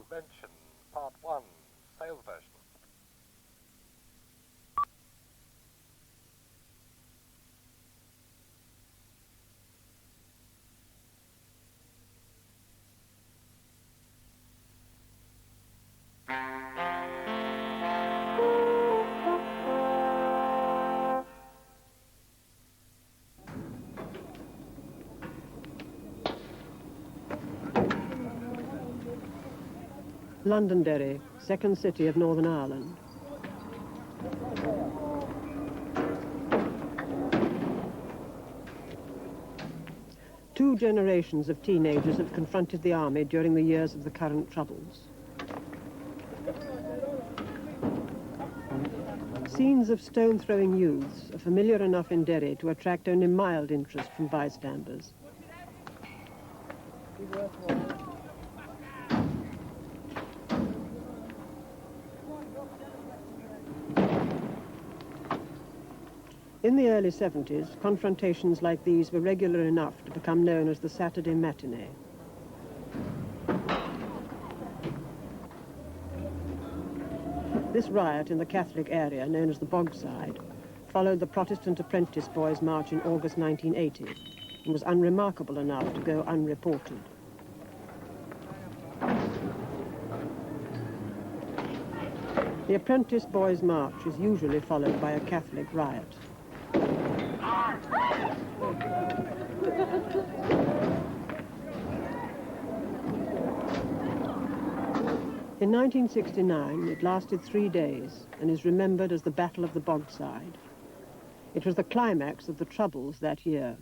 Convention, Part 1, Sail Version. Londonderry, second city of Northern Ireland. Two generations of teenagers have confronted the army during the years of the current Troubles. Scenes of stone-throwing youths are familiar enough in Derry to attract only mild interest from bystanders. In the early 70s, confrontations like these were regular enough to become known as the Saturday matinee. This riot in the Catholic area, known as the Bogside, followed the Protestant Apprentice Boys' March in August 1980 and was unremarkable enough to go unreported. The Apprentice Boys' March is usually followed by a Catholic riot. In 1969, it lasted 3 days and is remembered as the Battle of the Bogside. It was the climax of the Troubles that year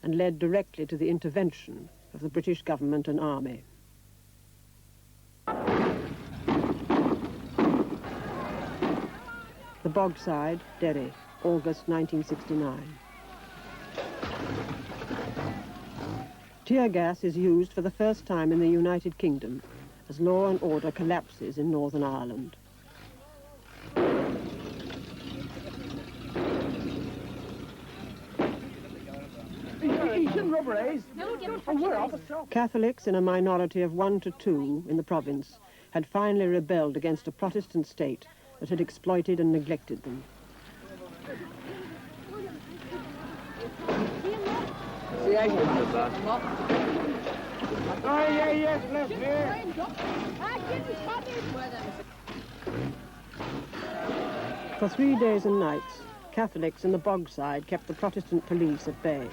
and led directly to the intervention of the British government and army. The Bogside, Derry, August 1969. Tear gas is used for the first time in the United Kingdom as law and order collapses in Northern Ireland. Catholics, in a minority of 1 to 2 in the province, had finally rebelled against a Protestant state that had exploited and neglected them. For 3 days and nights, Catholics in the Bogside kept the Protestant police at bay.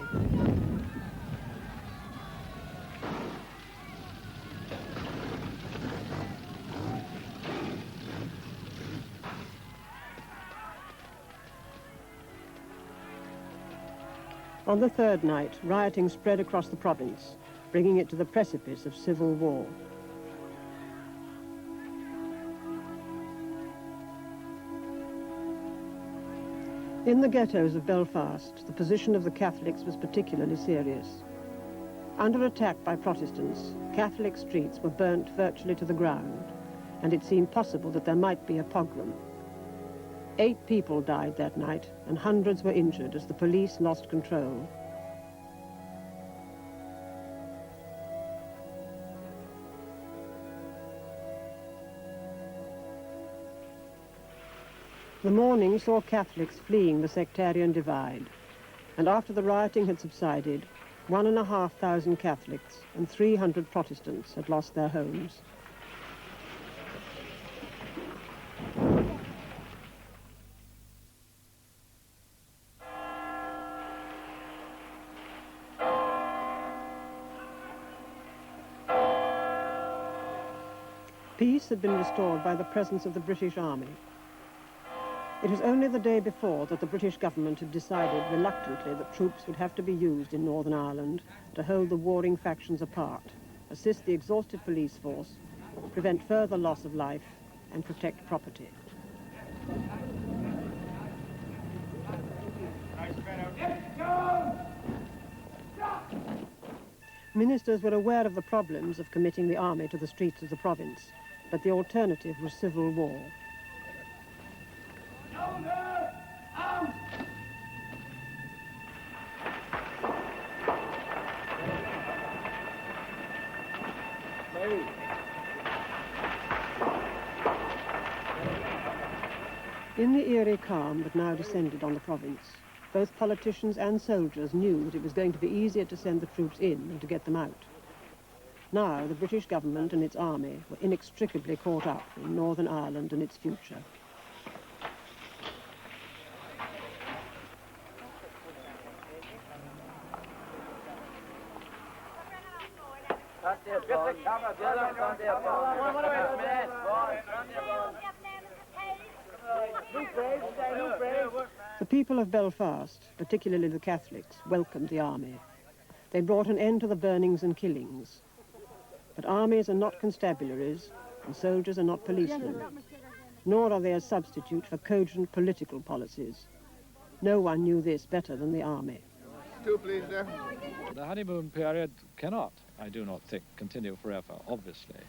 On the third night, rioting spread across the province, bringing it to the precipice of civil war. In the ghettos of Belfast, the position of the Catholics was particularly serious. Under attack by Protestants, Catholic streets were burnt virtually to the ground, and it seemed possible that there might be a pogrom. 8 people died that night, and hundreds were injured as the police lost control. The morning saw Catholics fleeing the sectarian divide, and after the rioting had subsided, 1,500 Catholics and 300 Protestants had lost their homes. Peace had been restored by the presence of the British Army. It was only the day before that the British government had decided reluctantly that troops would have to be used in Northern Ireland to hold the warring factions apart, assist the exhausted police force, prevent further loss of life, and protect property. Ministers were aware of the problems of committing the army to the streets of the province, but the alternative was civil war. In the eerie calm that now descended on the province, both politicians and soldiers knew that it was going to be easier to send the troops in than to get them out. Now the British government and its army were inextricably caught up in Northern Ireland and its future. The people of Belfast, particularly the Catholics, welcomed the army. They brought an end to the burnings and killings. But armies are not constabularies, and soldiers are not policemen, nor are they a substitute for cogent political policies. No one knew this better than the army. The honeymoon period cannot, I do not think, continue forever, obviously.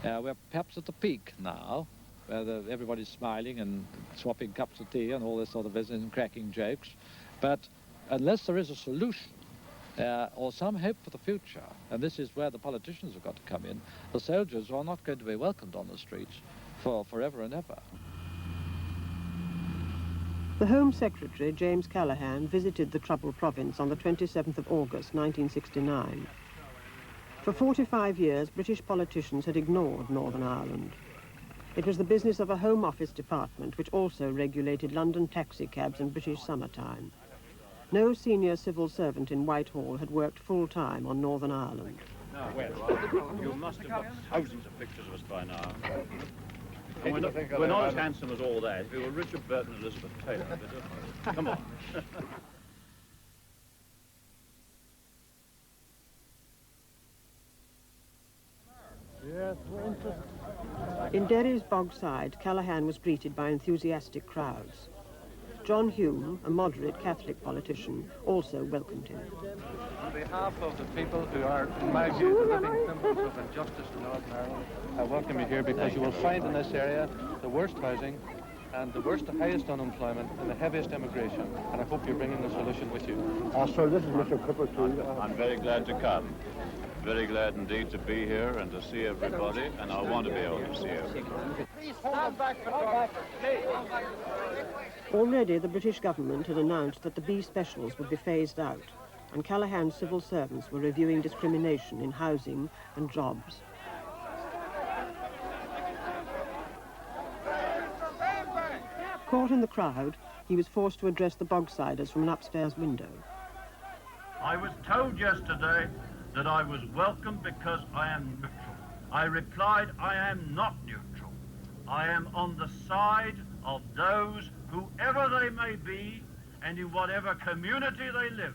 We're perhaps at the peak now, where everybody's smiling and swapping cups of tea and all this sort of business and cracking jokes. But unless there is a solution or some hope for the future, and this is where the politicians have got to come in, the soldiers are not going to be welcomed on the streets for forever and ever. The Home Secretary, James Callaghan, visited the troubled province on the 27th of August, 1969. For 45 years, British politicians had ignored Northern Ireland. It was the business of a Home Office department which also regulated London taxicabs in British summertime. No senior civil servant in Whitehall had worked full-time on Northern Ireland. Well, you must have got thousands of pictures of us by now. We're not as handsome as all that. If we were Richard Burton and Elizabeth Taylor, it'd be different. Come on. Yes, we're interested. In Derry's Bogside, Callaghan was greeted by enthusiastic crowds. John Hume, a moderate Catholic politician, also welcomed him. On behalf of the people who are, in my view, the living symbols of injustice in Northern Ireland, I welcome you here because you will find in this area the worst housing and the highest unemployment and the heaviest immigration, and I hope you're bringing the solution with you. Sir, this is Mr. Cooper too. I'm very glad to come. Very glad indeed to be here and to see everybody, and I want to be able to see everybody. Please stand back, photographer. Please. Already the British government had announced that the B specials would be phased out, and Callaghan's civil servants were reviewing discrimination in housing and jobs. Caught in the crowd, he was forced to address the Bogsiders from an upstairs window. I was told yesterday that I was welcome because I am neutral. I replied, I am not neutral. I am on the side of those, whoever they may be, and in whatever community they live,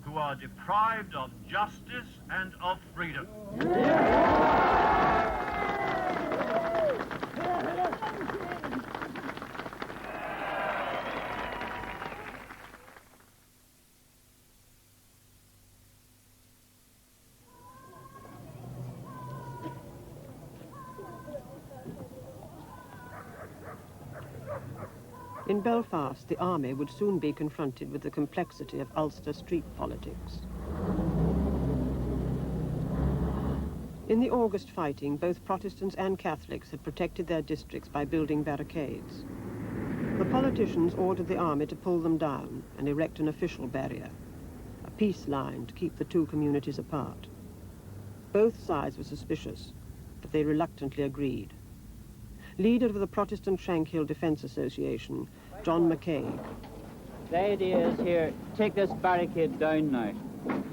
who are deprived of justice and of freedom. In Belfast, the army would soon be confronted with the complexity of Ulster street politics. In the August fighting, both Protestants and Catholics had protected their districts by building barricades. The politicians ordered the army to pull them down and erect an official barrier, a peace line to keep the two communities apart. Both sides were suspicious, but they reluctantly agreed. Leader of the Protestant Shankill Defence Association, John McCaig. The idea is here, take this barricade down now,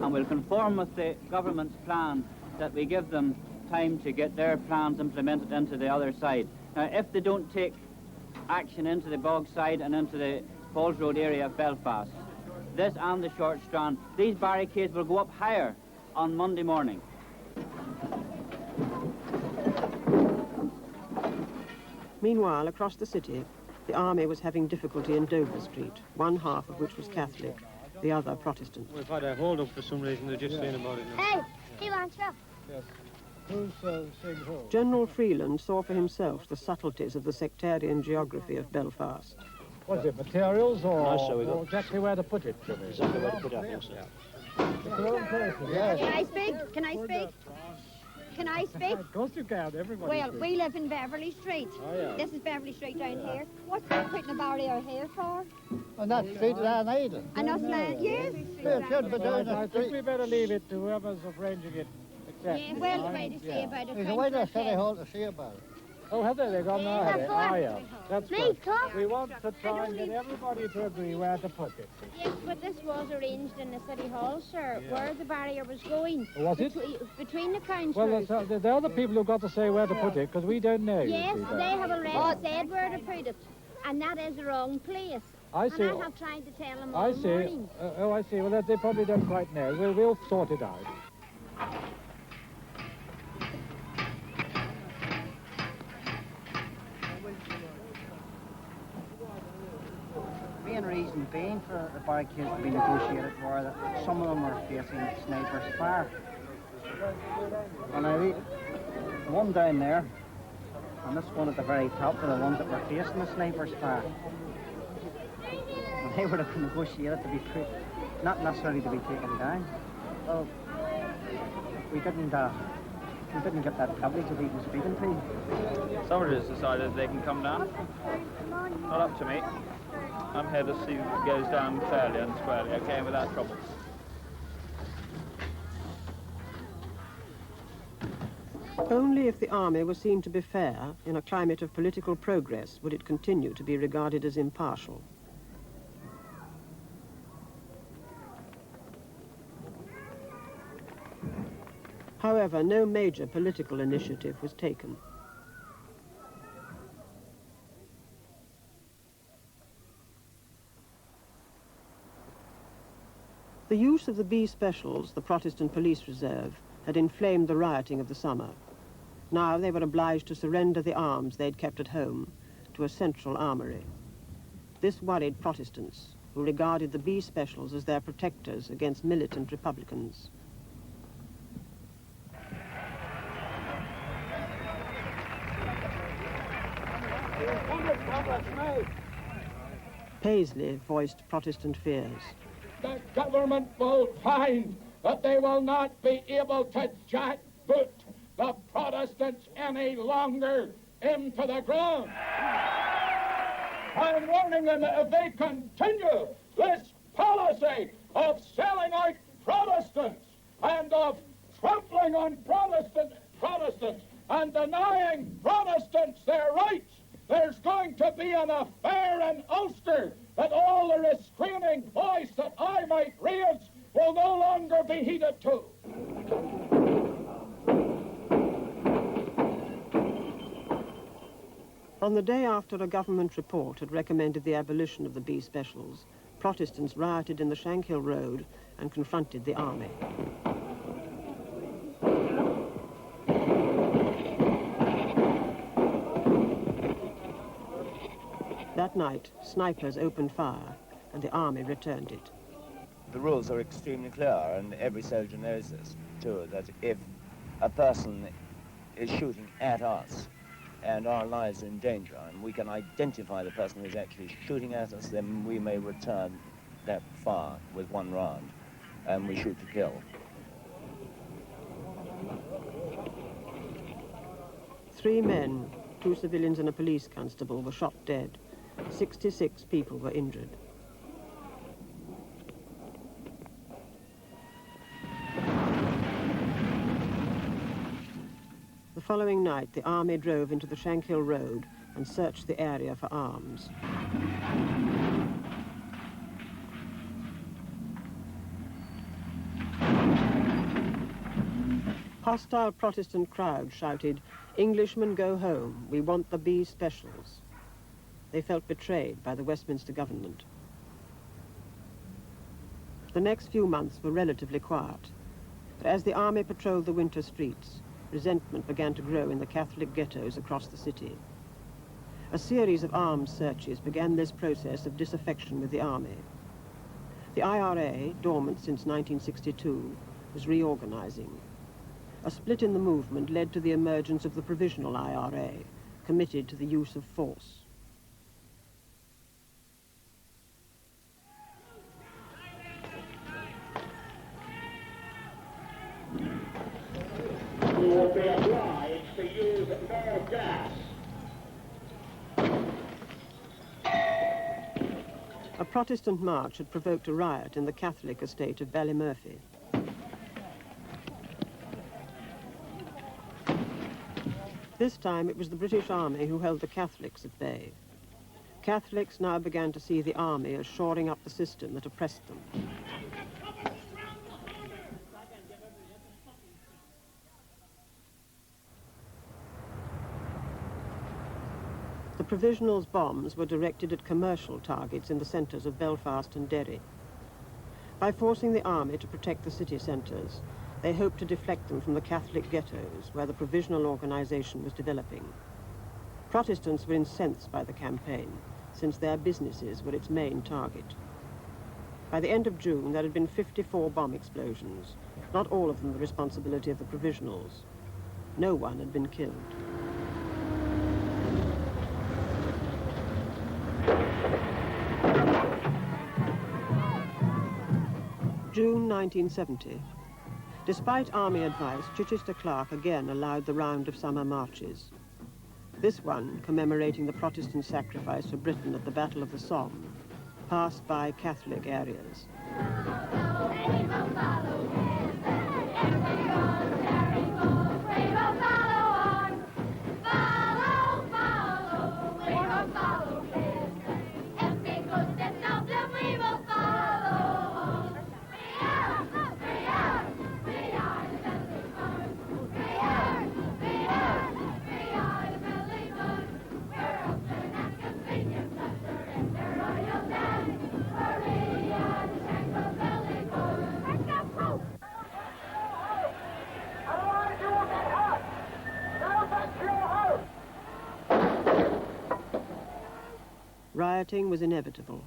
and we'll conform with the government's plan that we give them time to get their plans implemented into the other side. Now, if they don't take action into the Bogside and into the Falls Road area of Belfast, this and the Short Strand, these barricades will go up higher on Monday morning. Meanwhile, across the city, the army was having difficulty in Dover Street, one half of which was Catholic, the other Protestant. We've had a hold-up for some reason. They're just saying about it now. Hey, he wants up. Yes. Who's saying who? General Freeland saw for himself the subtleties of the sectarian geography of Belfast. Was it materials or, No, sir, we got- or exactly where to put it? Exactly where to put it, I think so. Yes. Can I speak? Can I speak? Can I speak? Of course you can, everybody. Well, we live in Beverly Street. Oh, yeah. This is Beverly Street down here. What's they putting a barrier here for? And that street there, either. And us land, yes. I think we better leave it to whoever's arranging it. Yeah, well, the way to see about it. There's a way to City Hall to see about it. Oh, have they? They've gone now, have they? Oh, yeah. That's good. We want to try and get everybody to agree where to put it. Yes, but this was arranged in the City Hall, sir, where the barrier was going. Was it? Between the councils. Well, they're the people who've got to say where to put it, because we don't know. Yes, you see, they have already said where to put it, and that is the wrong place. I see. And I have tried to tell them all I see. morning. Oh, I see. Well, they probably don't quite know. We'll sort it out. Main reason being for the barricades to be negotiated were that some of them were facing sniper's fire. And I read one down there, and this one at the very top are the ones that were facing the sniper's fire. And they were to be negotiated to be put, not necessarily to be taken down. Well, we didn't get that privilege of even speaking to you. Somebody has decided they can come down. Not up to me. I'm here to see if it goes down fairly and squarely, okay, without trouble. Only if the army was seen to be fair in a climate of political progress would it continue to be regarded as impartial. However, no major political initiative was taken. The use of the B Specials, the Protestant police reserve, had inflamed the rioting of the summer. Now they were obliged to surrender the arms they'd kept at home to a central armory. This worried Protestants, who regarded the B Specials as their protectors against militant Republicans. Paisley voiced Protestant fears. The government will find that they will not be able to jackboot the Protestants any longer into the ground. I'm warning them that if they continue this policy of selling out Protestants and of trampling on Protestants and denying Protestants their rights, there's going to be an affair in Ulster that all the restraining voice that I might raise will no longer be heeded to. On the day after a government report had recommended the abolition of the B Specials, Protestants rioted in the Shankill Road and confronted the army. That night, snipers opened fire, and the army returned it. The rules are extremely clear, and every soldier knows this, too, that if a person is shooting at us and our lives are in danger, and we can identify the person who's actually shooting at us, then we may return that fire with one round, and we shoot to kill. 3 men, 2 civilians and a police constable, were shot dead. 66 people were injured. The following night, the army drove into the Shankill Road and searched the area for arms. Hostile Protestant crowds shouted, "Englishmen go home, we want the B Specials." They felt betrayed by the Westminster government. The next few months were relatively quiet, but as the army patrolled the winter streets, resentment began to grow in the Catholic ghettos across the city. A series of arms searches began this process of disaffection with the army. The IRA, dormant since 1962, was reorganizing. A split in the movement led to the emergence of the Provisional IRA, committed to the use of force. You will be obliged to use more gas. A Protestant march had provoked a riot in the Catholic estate of Ballymurphy. This time it was the British Army who held the Catholics at bay. Catholics now began to see the army as shoring up the system that oppressed them. The Provisionals' bombs were directed at commercial targets in the centres of Belfast and Derry. By forcing the army to protect the city centres, they hoped to deflect them from the Catholic ghettos where the Provisional organisation was developing. Protestants were incensed by the campaign, since their businesses were its main target. By the end of June, there had been 54 bomb explosions, not all of them the responsibility of the Provisionals. No one had been killed. June 1970. Despite army advice, Chichester Clerk again allowed the round of summer marches. This one, commemorating the Protestant sacrifice for Britain at the Battle of the Somme, passed by Catholic areas. rioting was inevitable.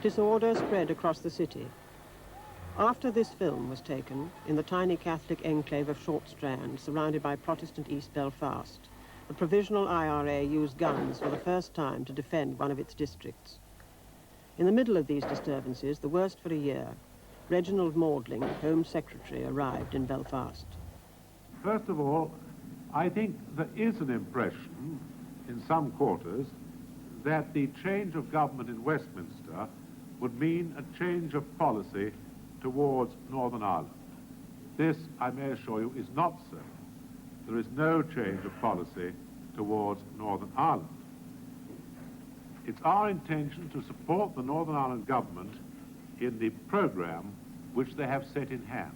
Disorder spread across the city. After this film was taken, in the tiny Catholic enclave of Short Strand, surrounded by Protestant East Belfast, the Provisional IRA used guns for the first time to defend one of its districts. In the middle of these disturbances, the worst for a year, Reginald Maudling, Home Secretary, arrived in Belfast. First of all, I think there is an impression in some quarters that the change of government in Westminster would mean a change of policy towards Northern Ireland. This, I may assure you, is not so. There is no change of policy towards Northern Ireland. It's our intention to support the Northern Ireland government in the programme which they have set in hand.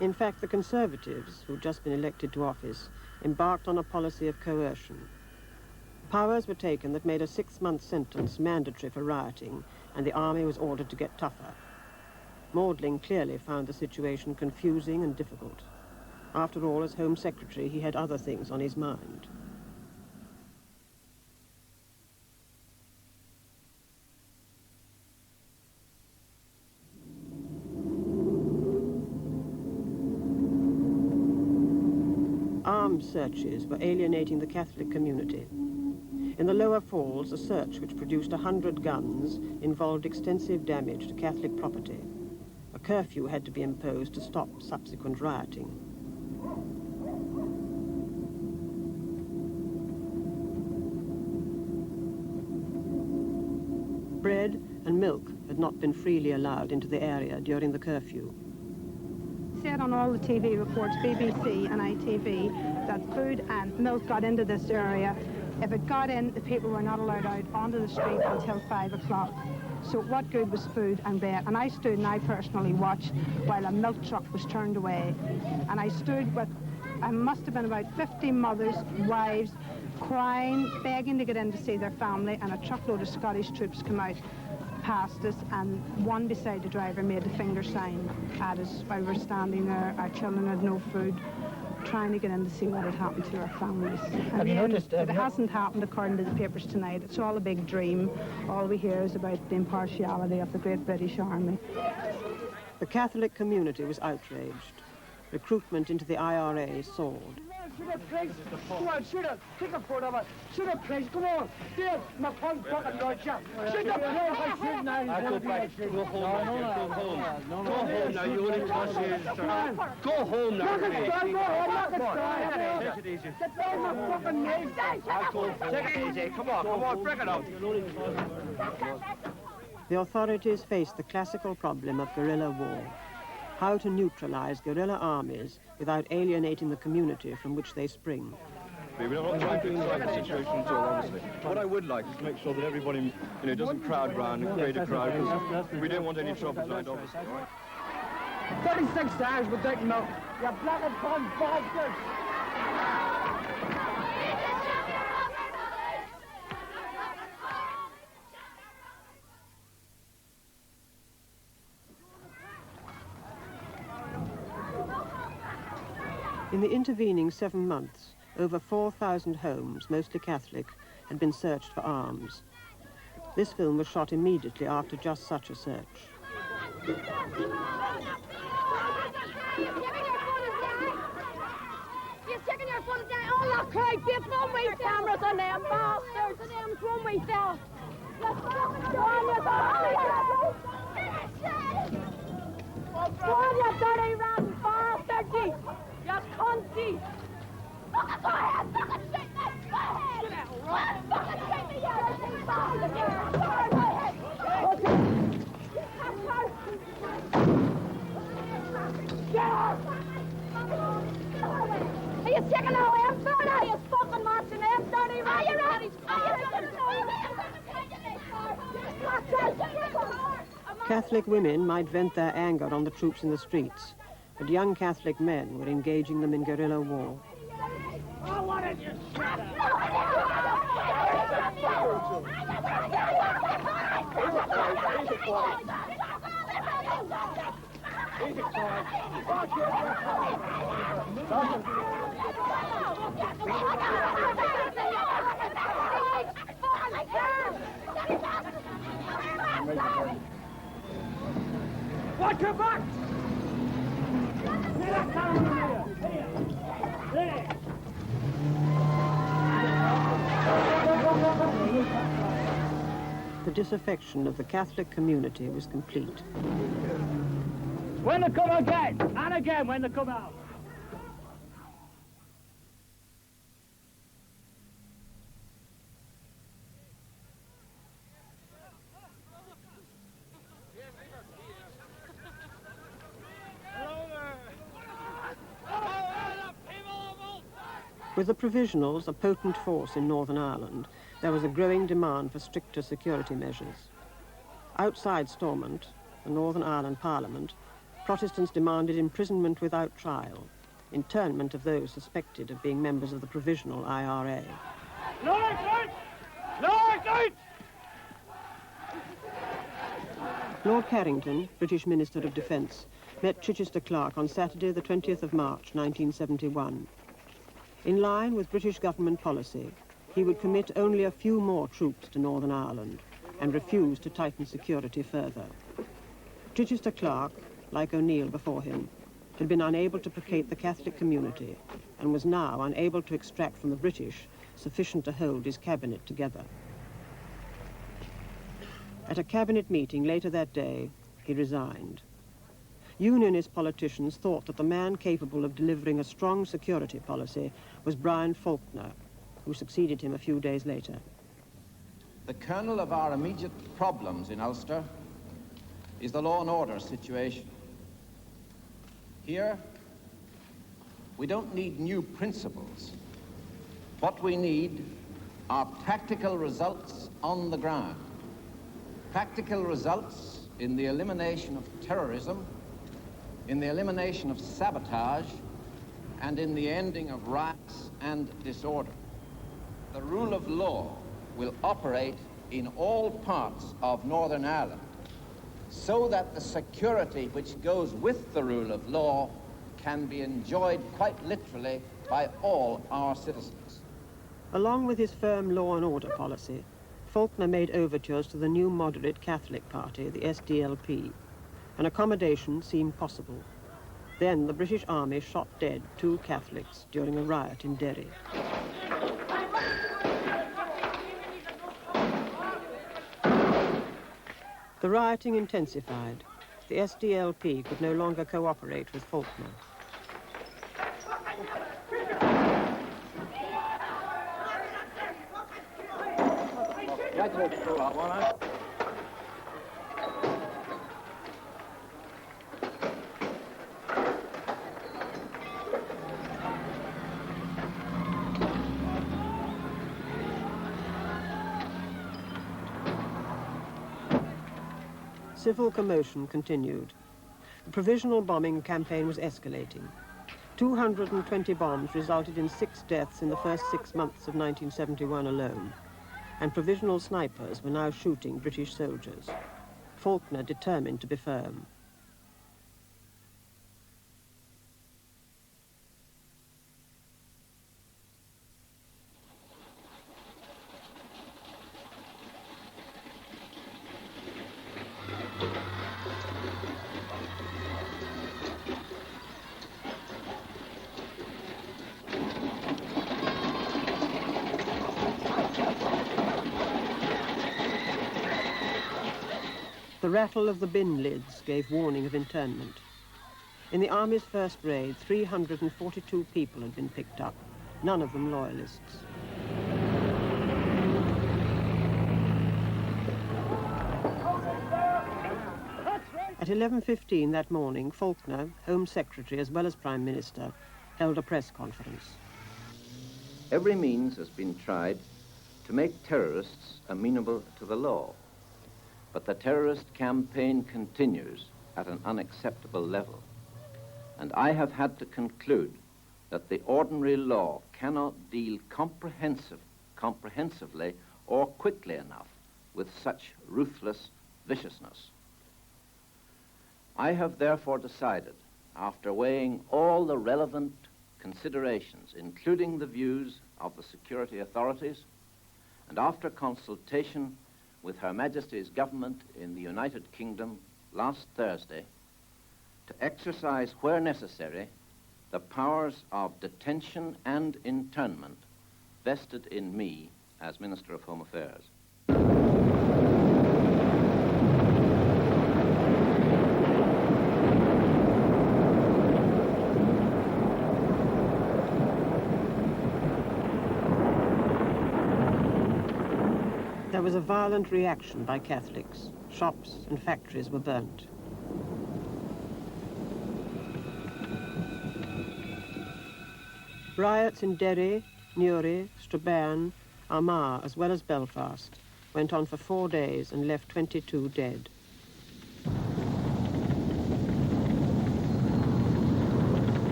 In fact, the Conservatives, who'd just been elected to office, embarked on a policy of coercion. Powers were taken that made a 6-month sentence mandatory for rioting, and the army was ordered to get tougher. Maudling clearly found the situation confusing and difficult. After all, as Home Secretary, he had other things on his mind. Armed searches were alienating the Catholic community. In the lower falls, a search which produced 100 guns involved extensive damage to Catholic property. A curfew had to be imposed to stop subsequent rioting. Bread and milk had not been freely allowed into the area during the curfew. Said on all the TV reports, BBC and ITV, that food and milk got into this area. If it got in, the people were not allowed out onto the street until 5 o'clock. So what good was food and bread? And I stood and I personally watched while a milk truck was turned away. And I stood with, I must have been about 50 mothers, wives, crying, begging to get in to see their family, and a truckload of Scottish troops come out past us, and one beside the driver made the finger sign at us while we were standing there. Our children had no food, trying to get in to see what had happened to our families. Have you noticed? It hasn't happened according to the papers tonight. It's all a big dream. All we hear is about the impartiality of the Great British Army. The Catholic community was outraged. Recruitment into the IRA soared. Shoot up, Craig. Come on, shoot up. Take a photo of it. Shoot up, Craig. Come on. Dave, my phone fucking got you. Shoot up, Craig. I go back. Go home. Go home. Go home now. You only trust you. Go home now, Craig. Take it easy. Get down my fucking knees. Take it easy. Come on. Break it up. The authorities faced the classical problem of guerrilla war. How to neutralize guerrilla armies without alienating the community from which they spring. We're not trying to excite the situation at all, honestly. What I would like is to make sure that everybody, doesn't crowd round and create a crowd, because we don't want any trouble tonight, obviously. 36 hours without milk. You black and tan bastards. In the intervening 7 months, over 4,000 homes, mostly Catholic, had been searched for arms. This film was shot immediately after just such a search. You're sticking your foot down. Oh, look, Craig, there's one way cameras on them bastards, and them's one way fell. Go on, you dirty rotten bastard, you cunty! Fucking go ahead! Fucking shoot me! Go ahead! Fucking shoot me, you bastard! Go ahead! Get off! Are you taking all them, son? Are you fucking marching them, dirty rotten? Are you ready? Catholic women might vent their anger on the troops in the streets, but young Catholic men were engaging them in guerrilla war. Oh, what did you shut up? Watch your back! The disaffection of the Catholic community was complete. When they come again, and again when they come out. With the Provisionals a potent force in Northern Ireland, there was a growing demand for stricter security measures. Outside Stormont, the Northern Ireland Parliament, Protestants demanded imprisonment without trial, internment of those suspected of being members of the Provisional IRA. Lord Carrington, British Minister of Defence, met Chichester Clark on Saturday the 20th of March 1971. In line with British government policy, he would commit only a few more troops to Northern Ireland and refuse to tighten security further. Chichester Clark, like O'Neill before him, had been unable to placate the Catholic community and was now unable to extract from the British sufficient to hold his cabinet together. At a cabinet meeting later that day, he resigned. Unionist politicians thought that the man capable of delivering a strong security policy was Brian Faulkner, who succeeded him a few days later. The kernel of our immediate problems in Ulster is the law and order situation. Here, we don't need new principles. What we need are practical results on the ground. Practical results in the elimination of terrorism, in the elimination of sabotage, and in the ending of riots and disorder. The rule of law will operate in all parts of Northern Ireland so that the security which goes with the rule of law can be enjoyed quite literally by all our citizens. Along with his firm law and order policy, Faulkner made overtures to the new moderate Catholic party, the SDLP. An accommodation seemed possible. Then the British Army shot dead 2 Catholics during a riot in Derry. The rioting intensified. The SDLP could no longer cooperate with Faulkner. Civil commotion continued. The provisional bombing campaign was escalating. 220 bombs resulted in 6 deaths in the first 6 months of 1971 alone, and provisional snipers were now shooting British soldiers. Faulkner determined to be firm. The rattle of the bin lids gave warning of internment. In the Army's first raid, 342 people had been picked up, none of them loyalists. At 11:15 that morning, Faulkner, Home Secretary as well as Prime Minister, held a press conference. Every means has been tried to make terrorists amenable to the law. But the terrorist campaign continues at an unacceptable level. And I have had to conclude that the ordinary law cannot deal comprehensively or quickly enough with such ruthless viciousness. I have therefore decided, after weighing all the relevant considerations, including the views of the security authorities, and after consultation with Her Majesty's government in the United Kingdom last Thursday, to exercise, where necessary, the powers of detention and internment vested in me as Minister of Home Affairs. There was a violent reaction by Catholics. Shops and factories were burnt. Riots in Derry, Newry, Strabane, Armagh, as well as Belfast, went on for 4 days and left 22 dead.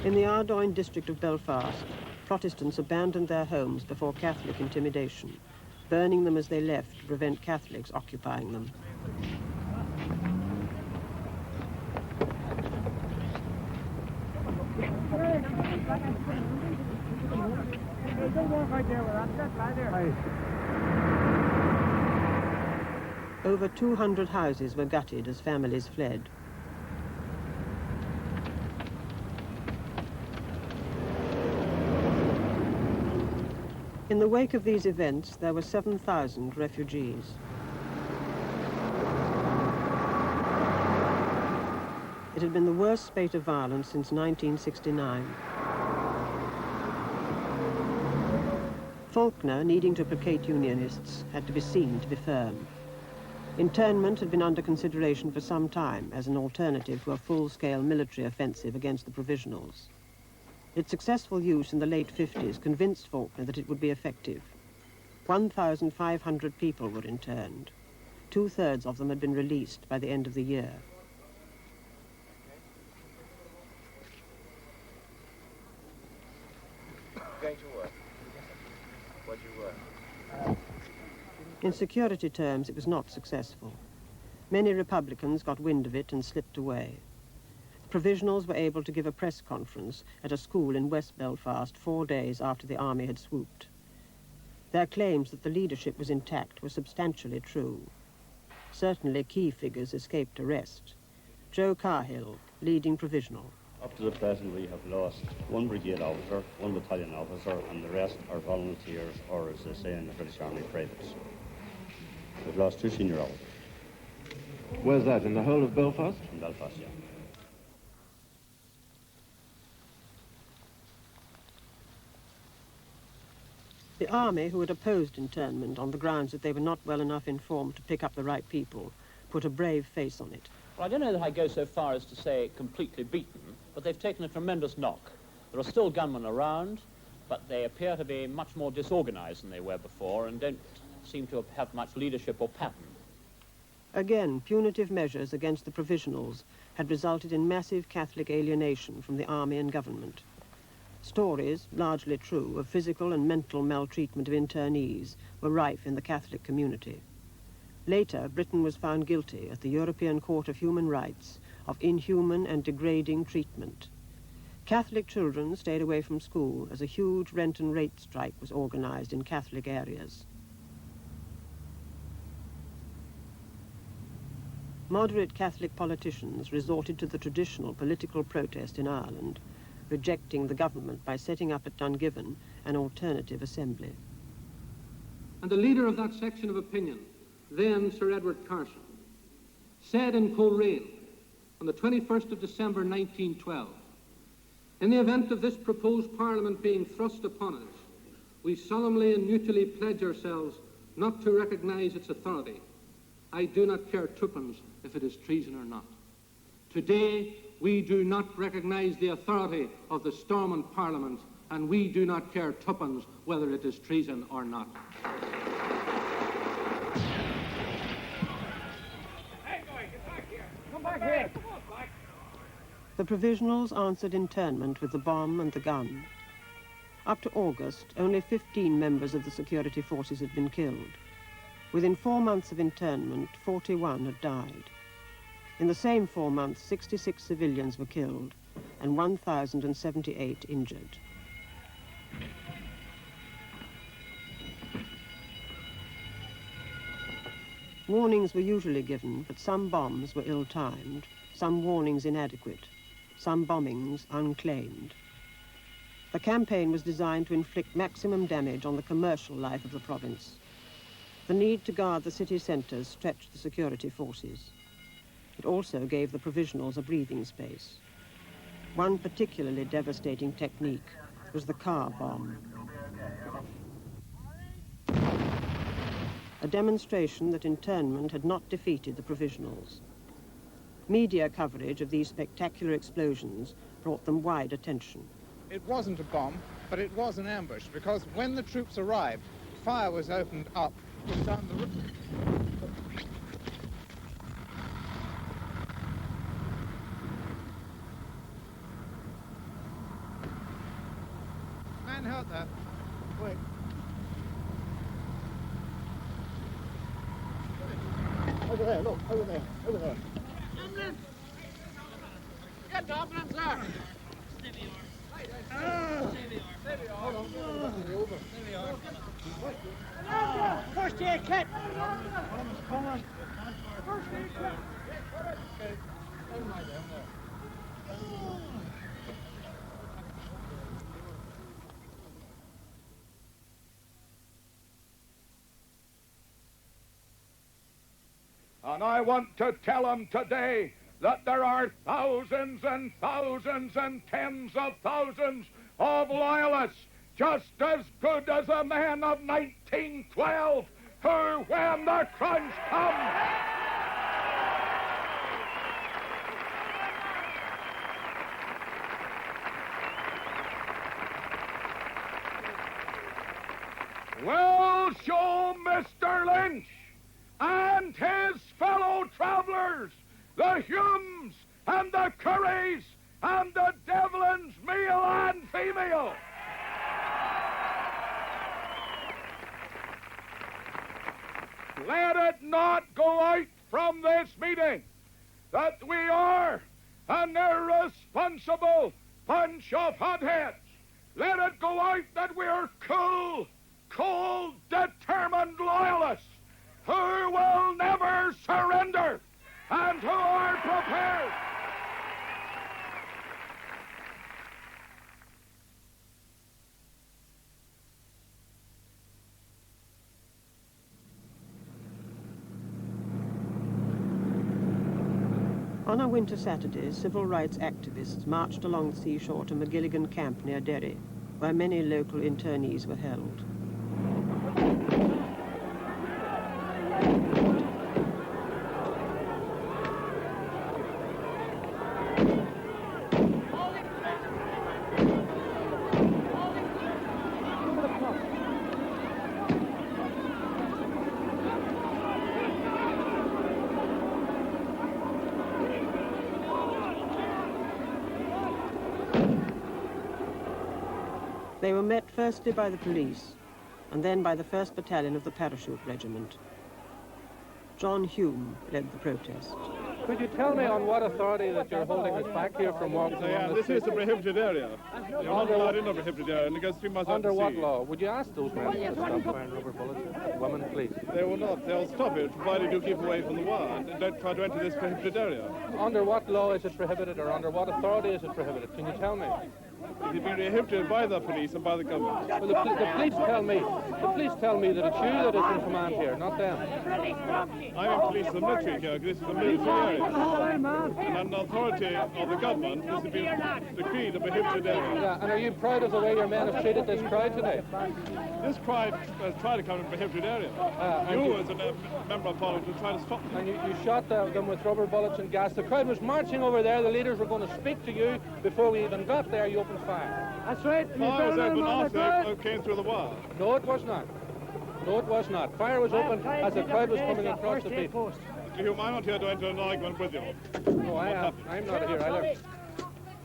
In the Ardoyne district of Belfast, Protestants abandoned their homes before Catholic intimidation, burning them as they left to prevent Catholics occupying them. Over 200 houses were gutted as families fled. In the wake of these events, there were 7,000 refugees. It had been the worst spate of violence since 1969. Faulkner, needing to placate Unionists, had to be seen to be firm. Internment had been under consideration for some time as an alternative to a full-scale military offensive against the Provisionals. Its successful use in the late 50s convinced Faulkner that it would be effective. 1,500 people were interned. 2/3 of them had been released by the end of the year. Going to work. What do you work? In security terms, it was not successful. Many Republicans got wind of it and slipped away. The Provisionals were able to give a press conference at a school in West Belfast 4 days after the army had swooped. Their claims that the leadership was intact were substantially true. Certainly key figures escaped arrest. Joe Cahill, leading Provisional. Up to the present, we have lost 1 brigade officer, 1 battalion officer, and the rest are volunteers, or as they say in the British Army, privates. We've lost 2 senior officers. Where's that, in the whole of Belfast? In Belfast, yeah. The army, who had opposed internment on the grounds that they were not well enough informed to pick up the right people, put a brave face on it. Well, I don't know that I go so far as to say completely beaten, but they've taken a tremendous knock. There are still gunmen around, but they appear to be much more disorganized than they were before and don't seem to have much leadership or pattern. Again, punitive measures against the Provisionals had resulted in massive Catholic alienation from the army and government. Stories, largely true, of physical and mental maltreatment of internees were rife in the Catholic community. Later, Britain was found guilty at the European Court of Human Rights of inhuman and degrading treatment. Catholic children stayed away from school as a huge rent and rate strike was organized in Catholic areas. Moderate Catholic politicians resorted to the traditional political protest in Ireland, rejecting the government by setting up at Dungiven an alternative assembly. And the leader of that section of opinion, then Sir Edward Carson, said in Coleraine on the 21st of December 1912, "In the event of this proposed Parliament being thrust upon us, we solemnly and mutually pledge ourselves not to recognise its authority. I do not care twopence if it is treason or not. Today, we do not recognise the authority of the Stormont Parliament, and we do not care twopence whether it is treason or not." Hey, boy, get back here. Come back here. Come on, back. The provisionals answered internment with the bomb and the gun. Up to August, only 15 members of the security forces had been killed. Within 4 months of internment, 41 had died. In the same 4 months, 66 civilians were killed and 1,078 injured. Warnings were usually given, but some bombs were ill-timed, some warnings inadequate, some bombings unclaimed. The campaign was designed to inflict maximum damage on the commercial life of the province. The need to guard the city centres stretched the security forces. It also gave the provisionals a breathing space. One particularly devastating technique was the car bomb. A demonstration that internment had not defeated the provisionals. Media coverage of these spectacular explosions brought them wide attention. It wasn't a bomb, but it was an ambush, because when the troops arrived, fire was opened up down the road. Man hurt that. Wait. Over there, look, over there, over there. Ambulance! Get the ambulance there! Hold on, over. First aid kit! Come on. First aid kit! And I want to tell them today that there are thousands and thousands and tens of thousands of loyalists just as good as the men of 1912 who, when the crunch comes, will show Mr. Lynch and his fellow travelers the Humes and the Currys and the Devlins, male and female. Let it not go out from this meeting that we are an irresponsible bunch of hotheads. Let it go out that we are cool, cold, determined loyalists who will never surrender and who are prepared. On a winter Saturday, civil rights activists marched along the seashore to McGilligan Camp near Derry, where many local internees were held. They were met firstly by the police, and then by the 1st Battalion of the Parachute Regiment. John Hume led the protest. Could you tell me on what authority that you're holding us back here from walking on this is a prohibited area. You're not allowed in a prohibited area, and it goes 3 miles Under out to what sea. law? Would you ask those men to stop firing rubber bullets? Women, please. They will not. They'll stop it, provided you keep away from the wire and don't try to enter this prohibited area. Under what law is it prohibited, or under what authority is it prohibited? Can you tell me? It will be prohibited by the police and by the government. Well, the police tell me that it's you that is in command here, not them. I'm in police of the military here, because this is a military area. And under the authority of the government, this has been decreed a prohibited area. Yeah, and are you proud of the way your men have treated this crowd today? This crowd has tried to come in a prohibited area. You, as a member of parliament, will try to stop them. And you shot them with rubber bullets and gas. The crowd was marching over there. The leaders were going to speak to you. Before we even got there, you opened fire. That's right. Fire was opened after it came through the wire. No, it was not. No, it was not. Fire was opened as the crowd was coming across the beach. Mr. Hume, I'm not here to enter an argument with you. No, I'm not here. I left.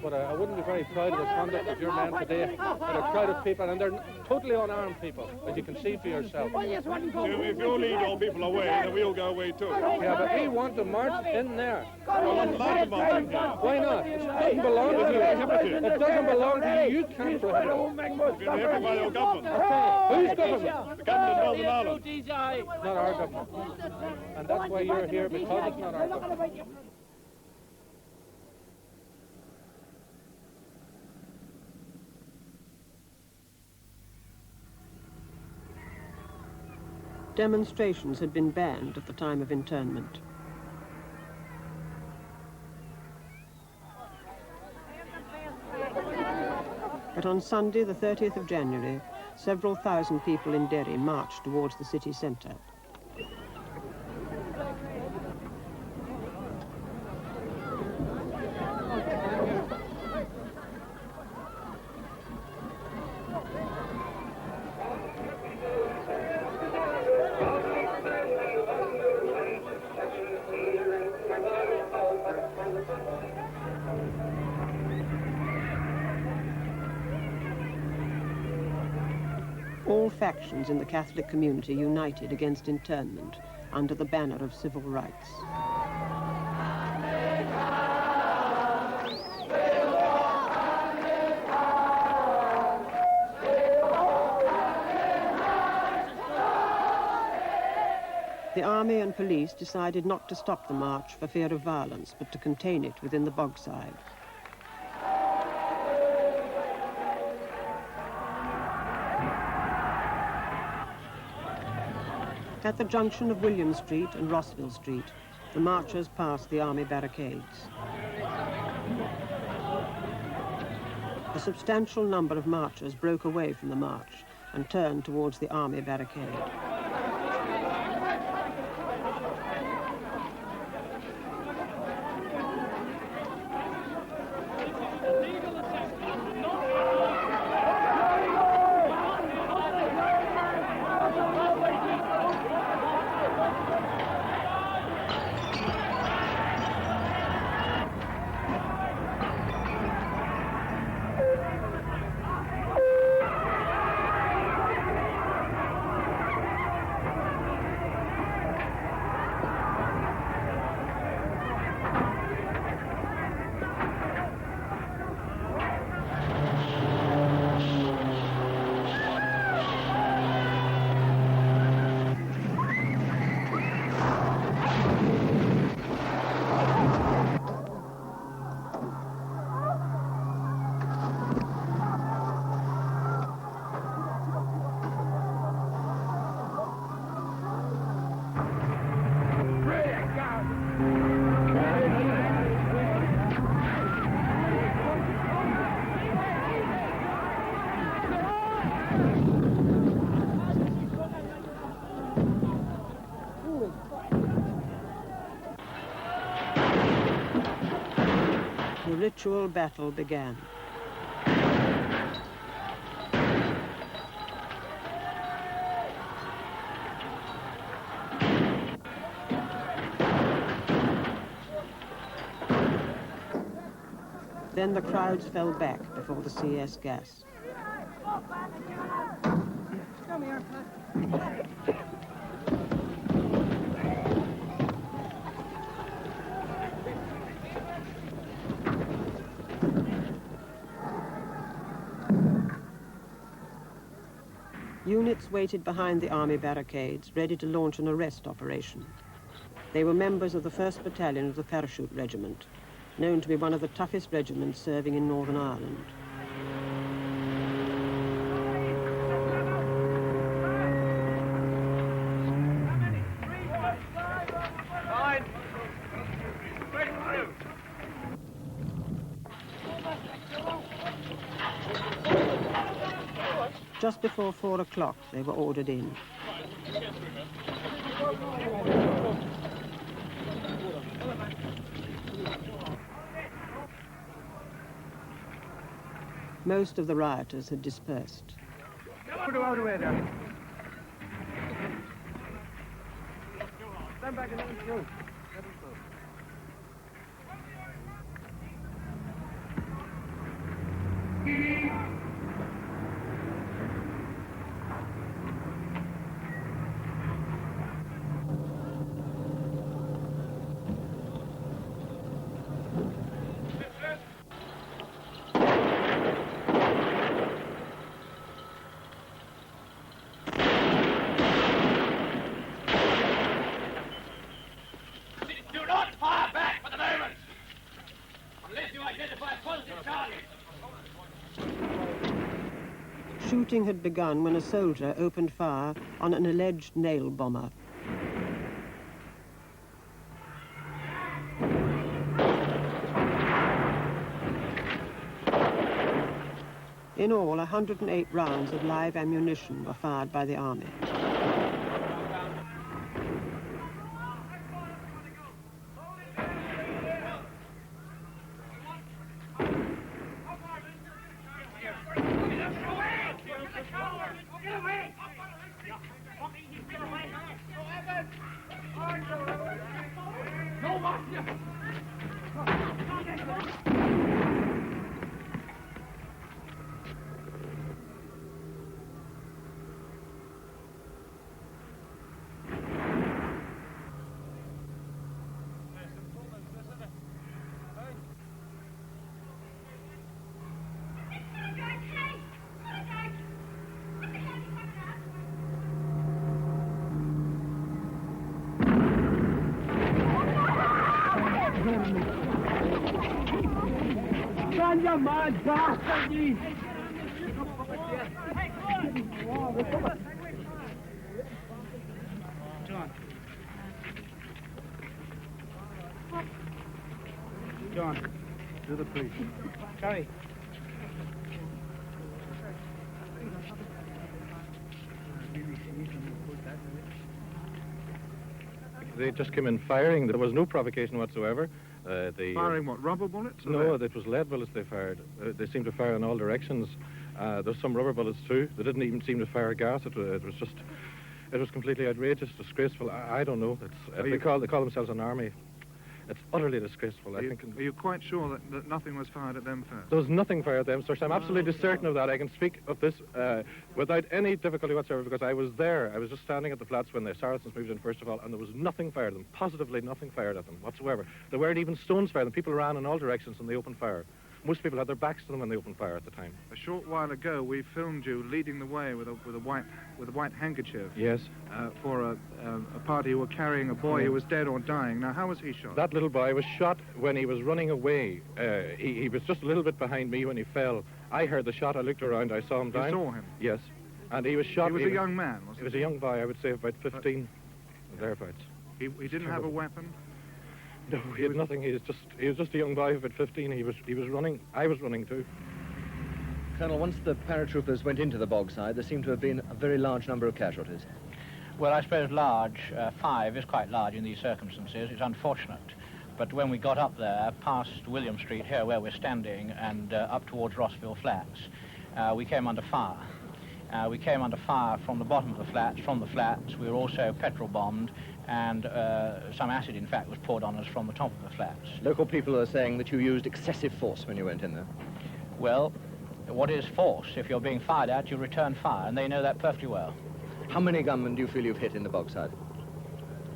but I wouldn't be very proud of the conduct of your men today. They're a crowd of people, and they're totally unarmed people, as you can see for yourself. If you lead all people away, then we'll go away too. Yeah, but we want to march in there. Why not? It doesn't belong to you. It doesn't belong to you. You can't prohibit it. You're prohibited by your government. Whose government? The government of Northern Ireland. Not our government. And that's why you're here, because it's not our government. Demonstrations had been banned at the time of internment. But on Sunday, the 30th of January, several thousand people in Derry marched towards the city centre. All factions in the Catholic community united against internment under the banner of civil rights. The army and police decided not to stop the march for fear of violence, but to contain it within the Bogside. At the junction of William Street and Rossville Street, the marchers passed the army barricades. A substantial number of marchers broke away from the march and turned towards the army barricade. The ritual battle began. Then the crowds fell back before the CS gas. Come here, Units waited behind the army barricades, ready to launch an arrest operation. They were members of the 1st Battalion of the Parachute Regiment, known to be one of the toughest regiments serving in Northern Ireland. Just before 4 o'clock, they were ordered in. Most of the rioters had dispersed. Put her out of the way there. Stand back and let him through. Let him through. Shooting had begun when a soldier opened fire on an alleged nail bomber. In all, 108 rounds of live ammunition were fired by the army. John, to the police. Sorry. They just came in firing. There was no provocation whatsoever. Firing what, rubber bullets? No, it was lead bullets they fired. They seemed to fire in all directions. There's some rubber bullets too. They didn't even seem to fire gas. It was completely outrageous, disgraceful. I don't know. They call themselves an army. It's utterly disgraceful. Are you quite sure that nothing was fired at them first? There was nothing fired at them, sir. I'm absolutely certain of that. I can speak of this without any difficulty whatsoever because I was there. I was just standing at the flats when the Saracens moved in, first of all, and there was nothing fired at them, positively nothing fired at them whatsoever. There weren't even stones fired. And people ran in all directions and they opened fire. Most people had their backs to them when they opened fire at the time. A short while ago, we filmed you leading the way with a white handkerchief. Yes. For a party who were carrying a boy who was dead or dying. Now, how was he shot? That little boy was shot when he was running away. He was just a little bit behind me when he fell. I heard the shot. I looked around. I saw him dying. You saw him? Yes. And he was shot. He was a young man, wasn't he? He was a young boy, I would say, about 15, thereabouts. He didn't have a weapon? No, he had nothing. He was just a young boy of about 15. He was running. I was running too. Colonel, once the paratroopers went into the bogside, there seemed to have been a very large number of casualties. Well, I suppose large, 5 is quite large in these circumstances. It's unfortunate. But when we got up there, past William Street here where we're standing, and up towards Rossville Flats, we came under fire. We came under fire from the bottom of the flats, from the flats. We were also petrol bombed, and some acid, in fact, was poured on us from the top of the flats. Local people are saying that you used excessive force when you went in there. Well, what is force? If you're being fired at, you return fire, and they know that perfectly well. How many gunmen do you feel you've hit in the bogside?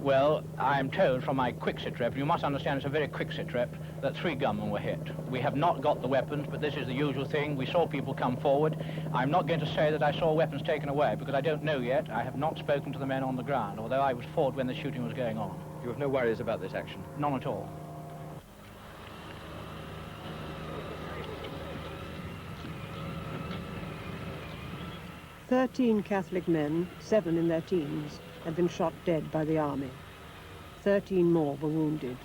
Well, I'm told from my quick-sit trip, and you must understand it's a very quick-sit trip, that 3 gunmen were hit. We have not got the weapons, but this is the usual thing. We saw people come forward. I'm not going to say that I saw weapons taken away, because I don't know yet. I have not spoken to the men on the ground, although I was forward when the shooting was going on. You have no worries about this action? None at all. "13 Catholic men, 7 in their teens, had been shot dead by the army. 13 more were wounded.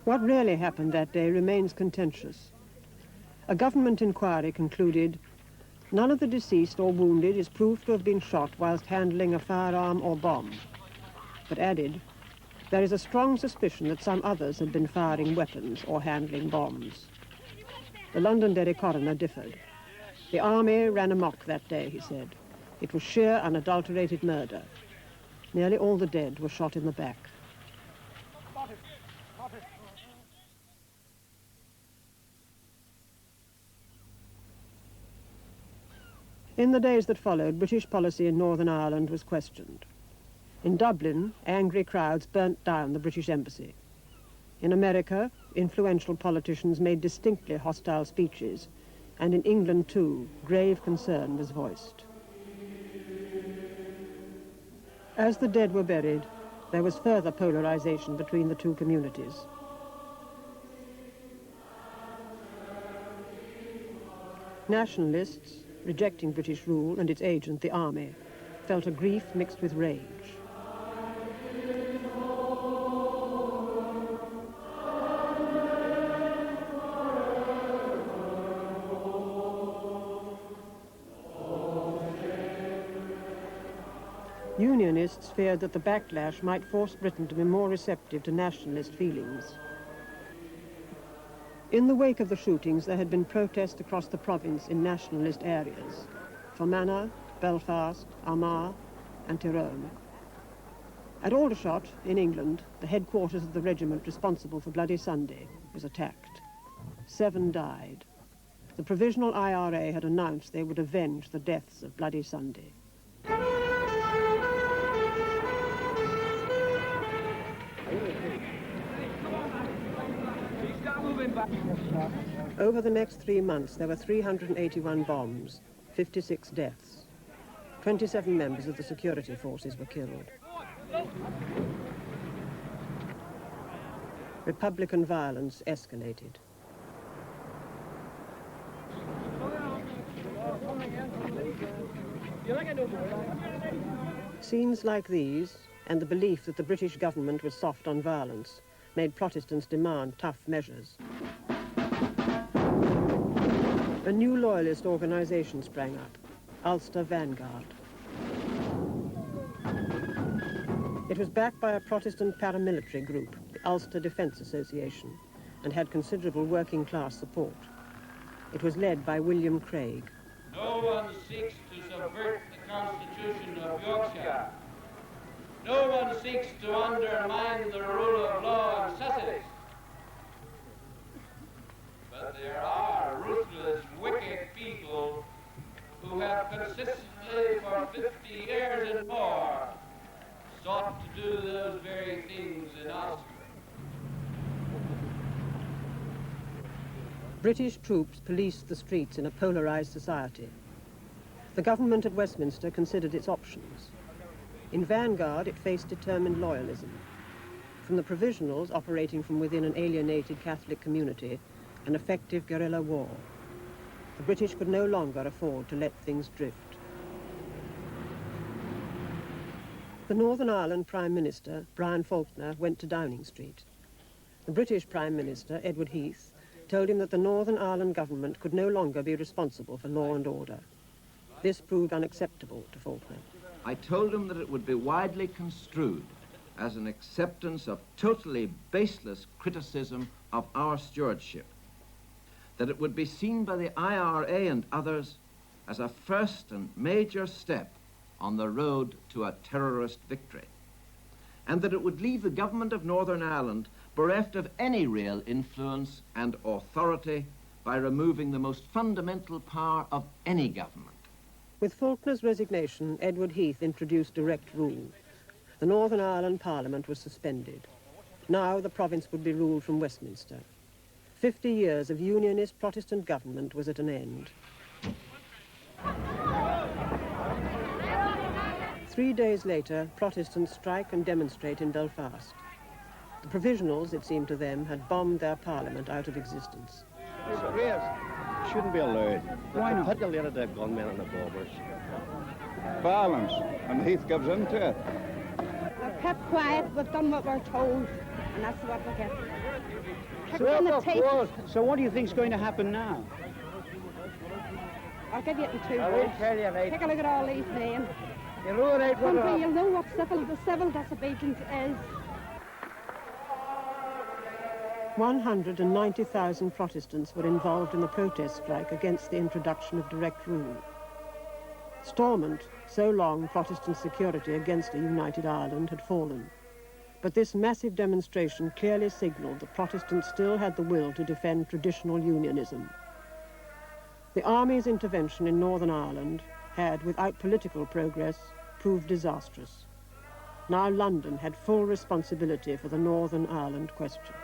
What really happened that day remains contentious. A government inquiry concluded, none of the deceased or wounded is proved to have been shot whilst handling a firearm or bomb, but added, there is a strong suspicion that some others had been firing weapons or handling bombs. The Londonderry coroner differed. The army ran amok that day, he said. It was sheer unadulterated murder. Nearly all the dead were shot in the back. In the days that followed, British policy in Northern Ireland was questioned. In Dublin, angry crowds burnt down the British embassy. In America, influential politicians made distinctly hostile speeches, and in England, too, grave concern was voiced. As the dead were buried, there was further polarization between the two communities. Nationalists, rejecting British rule and its agent, the army, felt a grief mixed with rage. Unionists feared that the backlash might force Britain to be more receptive to nationalist feelings. In the wake of the shootings, there had been protests across the province in nationalist areas: Fermanagh, Belfast, Armagh, and Tyrone. At Aldershot, in England, the headquarters of the regiment responsible for Bloody Sunday was attacked. 7 died. The Provisional IRA had announced they would avenge the deaths of Bloody Sunday. Over the next 3 months, there were 381 bombs, 56 deaths. 27 members of the security forces were killed. Republican violence escalated. Scenes like these, and the belief that the British government was soft on violence, made Protestants demand tough measures. A new loyalist organization sprang up, Ulster Vanguard. It was backed by a Protestant paramilitary group, the Ulster Defence Association, and had considerable working-class support. It was led by William Craig. No one seeks to subvert the Constitution of Yorkshire. No one seeks to undermine the rule of law in Sussex. But there are ruthless, wicked people who have consistently for 50 years and more sought to do those very things in Ulster. British troops policed the streets in a polarized society. The government at Westminster considered its options. In Vanguard, it faced determined loyalism. From the Provisionals operating from within an alienated Catholic community, an effective guerrilla war. The British could no longer afford to let things drift. The Northern Ireland Prime Minister, Brian Faulkner, went to Downing Street. The British Prime Minister, Edward Heath, told him that the Northern Ireland government could no longer be responsible for law and order. This proved unacceptable to Faulkner. I told him that it would be widely construed as an acceptance of totally baseless criticism of our stewardship, that it would be seen by the IRA and others as a first and major step on the road to a terrorist victory, and that it would leave the government of Northern Ireland bereft of any real influence and authority by removing the most fundamental power of any government. With Faulkner's resignation, Edward Heath introduced direct rule. The Northern Ireland Parliament was suspended. Now the province would be ruled from Westminster. 50 years of unionist Protestant government was at an end. 3 days later, Protestants strike and demonstrate in Belfast. The Provisionals, it seemed to them, had bombed their parliament out of existence. Shouldn't be allowed. Why not? Put the later the gunmen and the bombers. Violence, and Heath gives in to it. We've kept quiet, we've done what we're told, and that's what we get. So what do you think's going to happen now? I'll give you it in 2 I will words. tell you, mate. Take a look at all these men. You're all right, Country, you'll know what the civil disobedience is. 190,000 Protestants were involved in the protest strike against the introduction of direct rule. Stormont, so long Protestant security against a united Ireland, had fallen. But this massive demonstration clearly signalled that Protestants still had the will to defend traditional unionism. The army's intervention in Northern Ireland had, without political progress, proved disastrous. Now London had full responsibility for the Northern Ireland question.